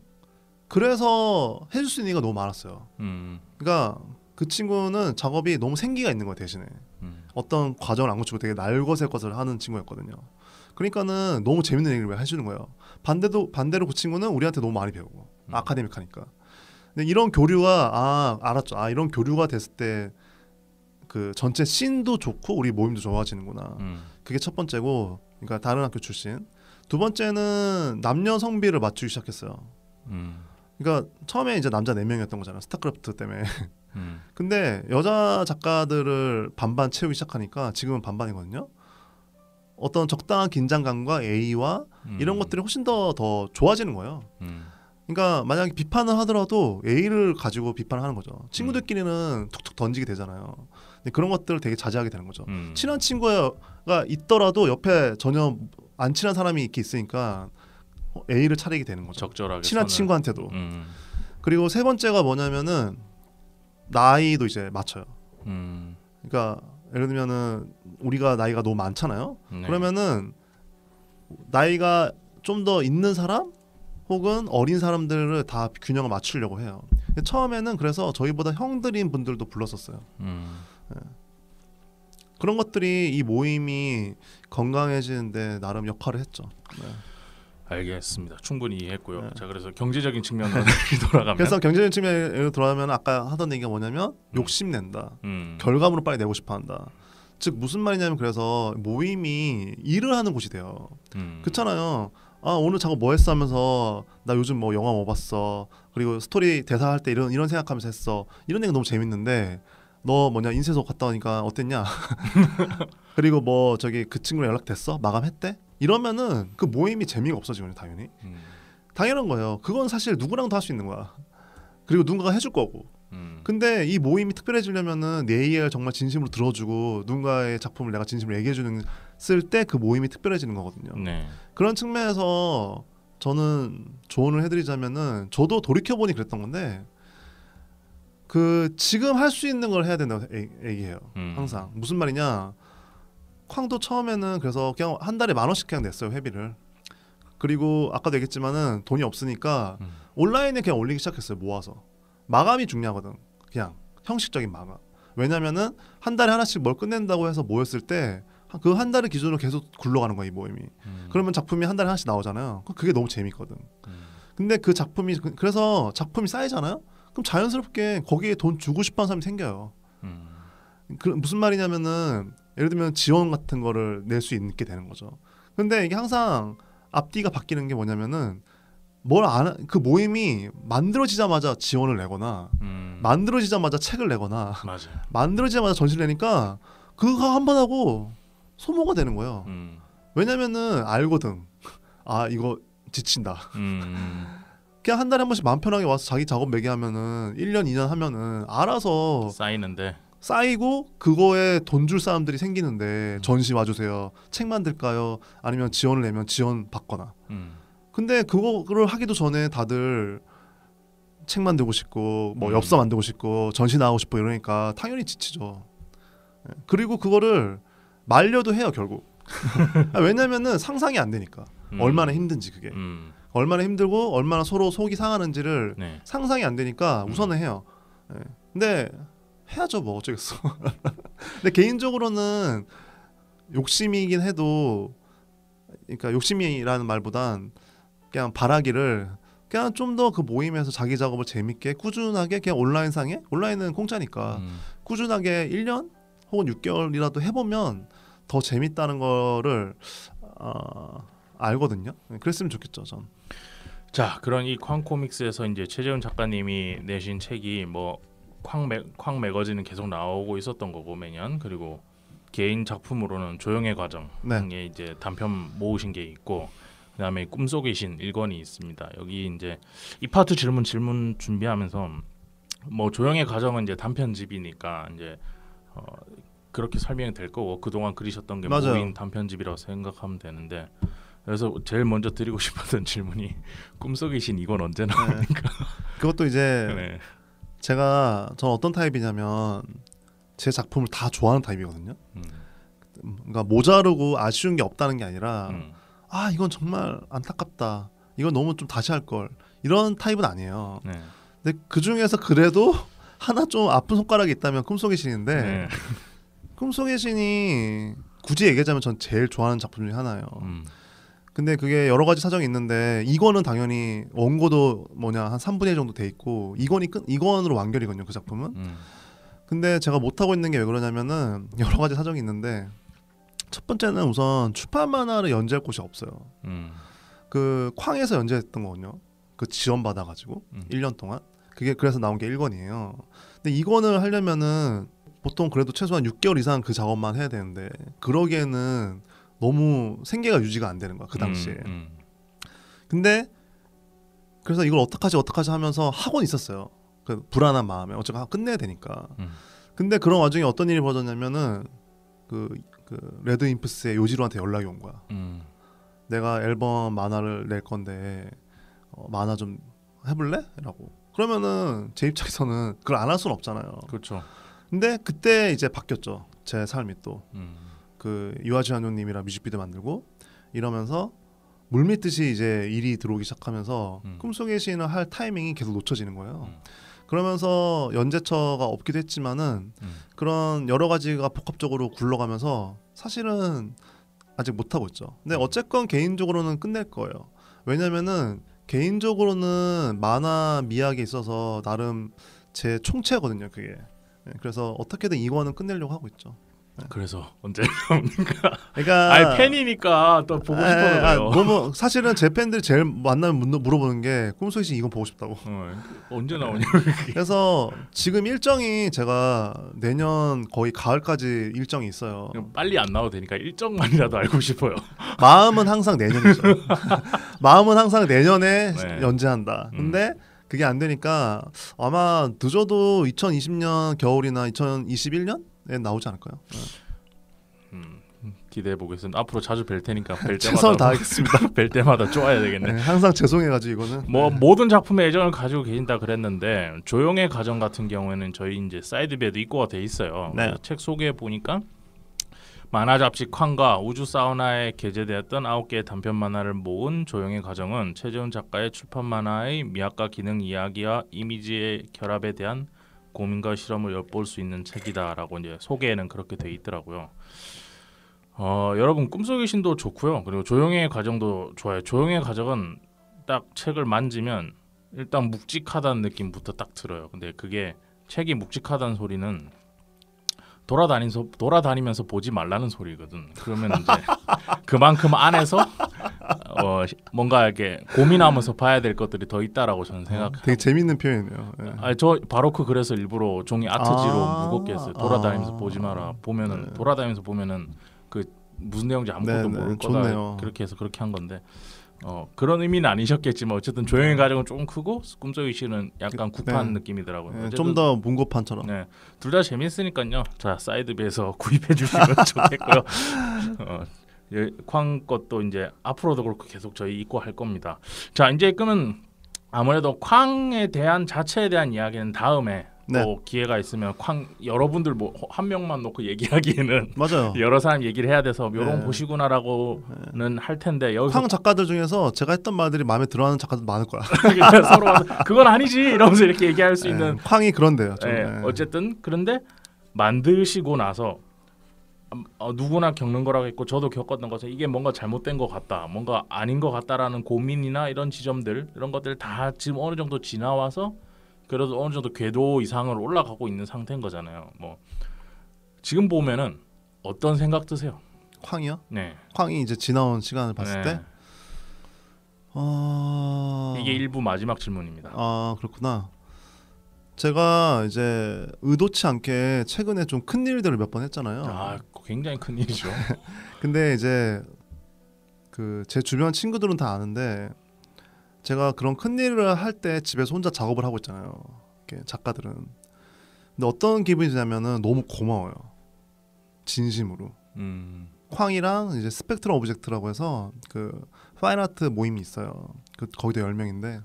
그래서 해줄 수 있는 게 너무 많았어요. 그러니까 그 친구는 작업이 너무 생기가 있는 거예요. 대신에 어떤 과정을 안 거치고 되게 날것의 것을 하는 친구였거든요. 그러니까는 너무 재밌는 얘기를 해주는 거예요. 반대로 그 친구는 우리한테 너무 많이 배우고 아카데믹하니까. 근데 이런 교류가 알았죠. 이런 교류가 됐을 때 그 전체 씬도 좋고 우리 모임도 좋아지는구나. 그게 첫 번째고, 그러니까 다른 학교 출신. 두 번째는 남녀 성비를 맞추기 시작했어요. 그러니까 처음에 이제 남자 4명이었던 거잖아요. 스타크래프트 때문에. 근데 여자 작가들을 반반 채우기 시작하니까 지금은 반반이거든요. 어떤 적당한 긴장감과 A와 이런 것들이 훨씬 더 좋아지는 거예요. 그러니까 만약에 비판을 하더라도 A를 가지고 비판을 하는 거죠. 친구들끼리는 툭툭 던지게 되잖아요. 근데 그런 것들을 되게 자제하게 되는 거죠. 친한 친구가 있더라도 옆에 전혀 안 친한 사람이 이렇게 있으니까 A를 차리게 되는 거죠. 적절하게 친한 선을. 친구한테도. 그리고 세 번째가 뭐냐면은 나이도 이제 맞춰요. 그러니까 예를 들면은 우리가 나이가 너무 많잖아요. 네. 그러면은 나이가 좀 더 있는 사람 혹은 어린 사람들을 다 균형을 맞추려고 해요. 처음에는 그래서 저희보다 형들인 분들도 불렀었어요. 그런 것들이 이 모임이 건강해지는데 나름 역할을 했죠. 네. 알겠습니다. 충분히 이해했고요. 네. 자, 그래서 경제적인 측면으로 돌아가면 그래서 경제적인 측면으로 돌아가면 아까 하던 얘기가 뭐냐면 욕심낸다. 결과물을 빨리 내고 싶어한다. 즉 무슨 말이냐면 그래서 모임이 일을 하는 곳이 돼요. 그렇잖아요. 오늘 작업 뭐 했어 하면서 나 요즘 뭐 영화 뭐 봤어. 그리고 스토리 대사할 때 이런 생각하면서 했어. 이런 얘기 너무 재밌는데 너 인쇄소 갔다 오니까 어땠냐? 그리고 뭐 저기 그 친구랑 연락됐어? 마감했대? 이러면은 그 모임이 재미가 없어지거든요. 당연히. 당연한 거예요. 그건 사실 누구랑도 할 수 있는 거야. 그리고 누군가가 해줄 거고. 근데 이 모임이 특별해지려면은 내 이야기를 정말 진심으로 들어주고 누군가의 작품을 내가 진심으로 얘기해주는 쓸 때 그 모임이 특별해지는 거거든요. 네. 그런 측면에서 저는 조언을 해드리자면은 저도 돌이켜보니 그랬던 건데 그 지금 할 수 있는 걸 해야 된다고 얘기해요. 항상. 무슨 말이냐? 쾅도 처음에는 그래서 그냥 한 달에 10,000원씩 그냥 냈어요. 회비를. 그리고 아까도 얘기했지만은 돈이 없으니까 온라인에 그냥 올리기 시작했어요. 모아서. 마감이 중요하거든. 그냥 형식적인 마감. 왜냐면은 한 달에 하나씩 뭘 끝낸다고 해서 모였을 때 그 한 달을 기준으로 계속 굴러가는 거야 이 모임이. 그러면 작품이 한 달에 하나씩 나오잖아요. 그게 너무 재밌거든. 근데 그 작품이 그래서 작품이 쌓이잖아요. 그럼 자연스럽게 거기에 돈 주고 싶어하는 사람이 생겨요. 무슨 말이냐면은 예를 들면 지원 같은 거를 낼 수 있게 되는 거죠. 근데 이게 항상 앞뒤가 바뀌는 게 뭐냐면은 그 모임이 만들어지자마자 지원을 내거나 만들어지자마자 책을 내거나 맞아요. 만들어지자마자 전시를 내니까 그거 한 번 하고 소모가 되는 거예요. 왜냐면은 알거든. 이거 지친다. 그냥 한 달에 한 번씩 마음 편하게 와서 자기 작업 매개하면은 1년 2년 하면은 알아서 쌓이는데 쌓이고 그거에 돈 줄 사람들이 생기는데 전시 와주세요. 책 만들까요? 아니면 지원을 내면 지원 받거나. 근데 그거를 하기도 전에 다들 책 만들고 싶고 뭐 엽서 만들고 싶고 전시 나가고 싶고 이러니까 당연히 지치죠. 그리고 그거를 말려도 해요 결국. 왜냐면은 상상이 안 되니까. 얼마나 힘든지 그게. 얼마나 힘들고 얼마나 서로 속이 상하는지를 네. 상상이 안 되니까 우선은 해요. 근데 해야죠 뭐 어쩌겠어. 근데 개인적으로는 욕심이긴 해도 그러니까 욕심이라는 말보단 그냥 바라기를 그냥 좀 더 그 모임에서 자기 작업을 재밌게 꾸준하게 그냥 온라인은 공짜니까 꾸준하게 1년 혹은 6개월이라도 해보면 더 재밌다는 거를 알거든요. 그랬으면 좋겠죠 전. 자, 그런 이 쾅코믹스에서 이제 최재훈 작가님이 내신 책이 뭐 쾅 매거진은 계속 나오고 있었던 거고 매년. 그리고 개인 작품으로는 조용의 과정에 네. 이제 단편 모으신 게 있고 그다음에 꿈속의 신 1권이 있습니다. 여기 이제 이 파트 질문 준비하면서 뭐 조용의 가정은 이제 단편집이니까 이제 그렇게 설명이 될 거고 그동안 그리셨던 게 맞아요. 모인 단편집이라고 생각하면 되는데 그래서 제일 먼저 드리고 싶었던 질문이 꿈속의 신 2권 언제 나옵니까? 그것도 이제 네. 전 어떤 타입이냐면 제 작품을 다 좋아하는 타입이거든요. 그러니까 모자르고 아쉬운 게 없다는 게 아니라 아 이건 정말 안타깝다. 이건 너무 좀 다시 할 걸. 이런 타입은 아니에요. 네. 근데 그 중에서 그래도 하나 좀 아픈 손가락이 있다면 꿈속의 신인데 네. 꿈속의 신이 굳이 얘기하자면 전 제일 좋아하는 작품 중에 하나예요. 근데 그게 여러 가지 사정이 있는데 이거는 당연히 원고도 한 3분의 1 정도 돼 있고 이건으로 완결이거든요. 그 작품은. 근데 제가 못하고 있는 게 왜 그러냐면은 여러 가지 사정이 있는데 첫 번째는 우선 출판 만화를 연재할 곳이 없어요. 그 쾅에서 연재했던 거거든요. 그 지원 받아가지고 1년 동안 그게 그래서 나온 게 1권이에요. 근데 2권을 하려면은 보통 그래도 최소한 6개월 이상 그 작업만 해야 되는데 그러기에는 너무 생계가 유지가 안 되는 거야 그 당시에. 근데 그래서 이걸 어떡하지 하면서 하고는 있었어요. 그 불안한 마음에 어쨌든 끝내야 되니까. 근데 그런 와중에 어떤 일이 벌어졌냐면은 그 레드 임프스의 요지로한테 연락이 온 거야. 내가 앨범 만화를 낼 건데 만화 좀 해볼래? 라고. 그러면은 제 입장에서는 그걸 안 할 수는 없잖아요. 그렇죠. 근데 그때 이제 바뀌었죠. 제 삶이 또. 그 유아지 한우님이랑 뮤직비디오 만들고 이러면서 물밀듯이 이제 일이 들어오기 시작하면서 꿈속의 신을 할 타이밍이 계속 놓쳐지는 거예요. 그러면서 연재처가 없기도 했지만은 그런 여러 가지가 복합적으로 굴러가면서 사실은 아직 못 하고 있죠. 근데 어쨌건 개인적으로는 끝낼 거예요. 왜냐면은 개인적으로는 만화 미학에 있어서 나름 제 총체거든요, 그게. 그래서 어떻게든 이거는 끝내려고 하고 있죠. 그래서 언제 나옵니까? 그러니까 아니 팬이니까 또 보고 싶어서 그래요. 너무 사실은 제 팬들이 제일 만나면 물어보는 게 꿈속의 신 이건 보고 싶다고. 언제 나오냐? 그래서 지금 일정이 제가 내년 거의 가을까지 일정이 있어요. 빨리 안 나와도 되니까 일정만이라도 알고 싶어요. 마음은 항상 내년이죠. 마음은 항상 내년에 네. 연재한다. 근데 그게 안 되니까 아마 늦어도 2020년 겨울이나 2021년에 나오지 않을까요? 기대해 보겠습니다. 앞으로 자주 뵐 테니까 뵐 최선을 때마다 다하겠습니다. 뵐 때마다 쪼아야 되겠네. 네, 항상 죄송해가지고 이거는 뭐 모든 작품에 애정을 가지고 계신다 그랬는데 조용의 가정 같은 경우에는 저희 이제 사이드배도 입고가 돼 있어요. 네. 책 소개해 보니까 만화 잡지 쾅과 우주 사우나에 게재되었던 9개의 단편 만화를 모은 조용의 가정은 최재훈 작가의 출판 만화의 미학과 기능 이야기와 이미지의 결합에 대한 고민과 실험을 엿볼 수 있는 책이다라고 이제 소개에는 그렇게 돼 있더라고요. 여러분 꿈속의 신도 좋고요. 그리고 조용의 가정도 좋아요. 조용의 가정은 딱 책을 만지면 일단 묵직하다는 느낌부터 딱 들어요. 근데 그게 책이 묵직하다는 소리는 돌아다니면서 보지 말라는 소리거든. 그러면 이제 그만큼 안에서 뭔가 이렇게 고민하면서 봐야 될 것들이 더 있다라고 저는 생각해요. 되게 재밌는 표현이네요. 네. 저 바로크 그래서 일부러 종이 아트지로 무겁게 했어요. 돌아다니면서 보지 마라. 보면은 돌아다니면서 보면은 그 무슨 내용인지 아무것도 모를 거다. 좋네요. 그렇게 해서 그렇게 한 건데 그런 의미는 아니셨겠지만 어쨌든 조용의 가정은 조금 크고 꿈속의 신은 약간 굽한 느낌이더라고요. 좀 더 문고판처럼. 네, 둘 다 재밌으니까요. 자 사이드비에서 구입해 주시면 좋겠고요. 쾅 것도 이제 앞으로도 그렇고 계속 저희 입고 할 겁니다. 자 이제 그러면 아무래도 쾅에 대한 자체에 대한 이야기는 다음에 또 기회가 있으면 쾅 여러분들 뭐 한 명만 놓고 얘기하기에는 맞아요. 여러 사람 얘기를 해야 돼서 요런 보시구나라고는 할 텐데 여기서 쾅 작가들 중에서 제가 했던 말들이 마음에 들어하는 작가들 많을 거야. 서로 와서 그건 아니지 이러면서 이렇게 얘기할 수 있는 쾅이 그런데요. 어쨌든 그런데 만드시고 나서 누구나 겪는 거라겠고 저도 겪었던 것은 이게 뭔가 잘못된 것 같다, 뭔가 아닌 것 같다라는 고민이나 이런 지점들 이런 것들 다 지금 어느 정도 지나와서 그래도 어느 정도 궤도 이상으로 올라가고 있는 상태인 거잖아요. 뭐 지금 보면은 어떤 생각 드세요? 쾅이요? 네. 쾅이 이제 지나온 시간을 봤을 때 이게 일부 마지막 질문입니다. 그렇구나. 제가 이제 의도치 않게 최근에 좀 큰 일들을 몇 번 했잖아요. 굉장히 큰 일이죠. 근데 이제 그 제 주변 친구들은 다 아는데 제가 그런 큰 일을 할 때 집에서 혼자 작업을 하고 있잖아요. 이렇게 작가들은. 근데 어떤 기분이 드냐면은 너무 고마워요. 진심으로. 쾅이랑 이제 스펙트럼 오브젝트라고 해서 그 파인아트 모임이 있어요. 그 거기도 10명인데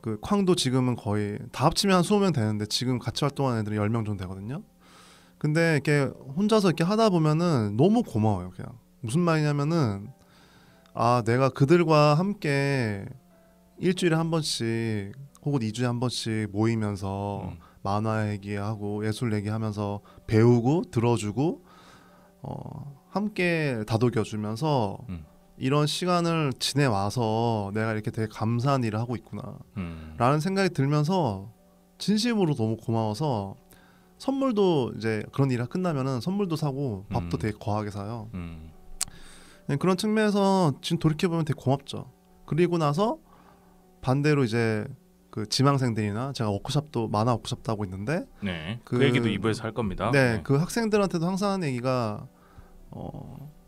그 쾅도 지금은 거의 다 합치면 한 20명 되는데 지금 같이 활동하는 애들이 10명 정도 되거든요. 근데 이렇게 혼자서 이렇게 하다 보면은 너무 고마워요. 그냥 무슨 말이냐면은 아 내가 그들과 함께 일주일에 한 번씩 혹은 2주에 한 번씩 모이면서 만화 얘기하고 예술 얘기하면서 배우고 들어주고 함께 다독여주면서 이런 시간을 지내와서 내가 이렇게 되게 감사한 일을 하고 있구나 라는 생각이 들면서 진심으로 너무 고마워서 선물도 이제 그런 일이 끝나면은 선물도 사고 밥도 되게 거하게 사요. 그런 측면에서 지금 돌이켜보면 되게 고맙죠. 그리고 나서 반대로 이제 그 지망생들이나 제가 워크숍도 만화 워크숍도 하고 있는데 네, 그 얘기도 2부에서 할 겁니다. 네, 그 학생들한테도 항상 하는 얘기가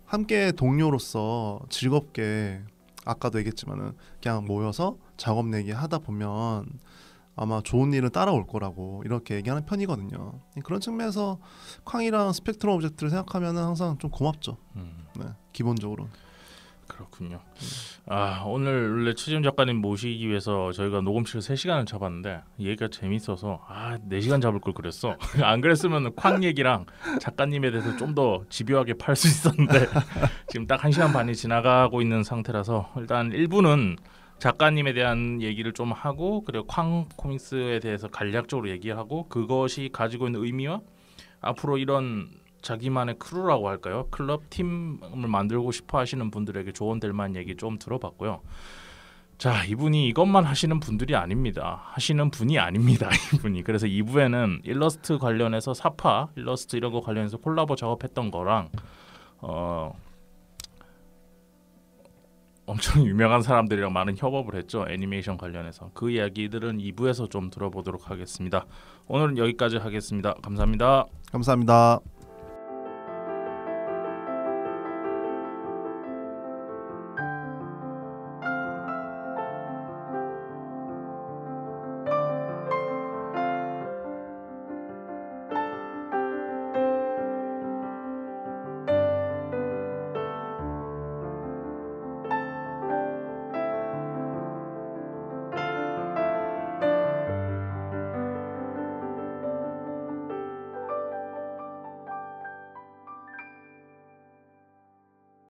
함께 동료로서 즐겁게 아까도 얘기했지만은 그냥 모여서 작업 내기 하다 보면 아마 좋은 일은 따라올 거라고 이렇게 얘기하는 편이거든요. 그런 측면에서 쾅이랑 스펙트럼 오브젝트를 생각하면은 항상 좀 고맙죠. 네, 기본적으로. 그렇군요. 아 오늘 원래 최지훈 작가님 모시기 위해서 저희가 녹음실 3시간을 잡았는데 얘기가 재밌어서 4시간 잡을 걸 그랬어. 안 그랬으면 쾅 얘기랑 작가님에 대해서 좀 더 집요하게 팔 수 있었는데 지금 딱 1시간 반이 지나가고 있는 상태라서 일단 1부는 작가님에 대한 얘기를 좀 하고 그리고 쾅 코믹스에 대해서 간략적으로 얘기하고 그것이 가지고 있는 의미와 앞으로 이런 자기만의 크루라고 할까요? 클럽 팀을 만들고 싶어 하시는 분들에게 조언될 만한 얘기 좀 들어봤고요. 자, 이분이 이것만 하시는 분들이 아닙니다. 하시는 분이 아닙니다. 이분이. 그래서 2부에는 일러스트 관련해서 사파, 일러스트 이런 거 관련해서 콜라보 작업했던 거랑 엄청 유명한 사람들이랑 많은 협업을 했죠. 애니메이션 관련해서. 그 이야기들은 2부에서 좀 들어보도록 하겠습니다. 오늘은 여기까지 하겠습니다. 감사합니다. 감사합니다.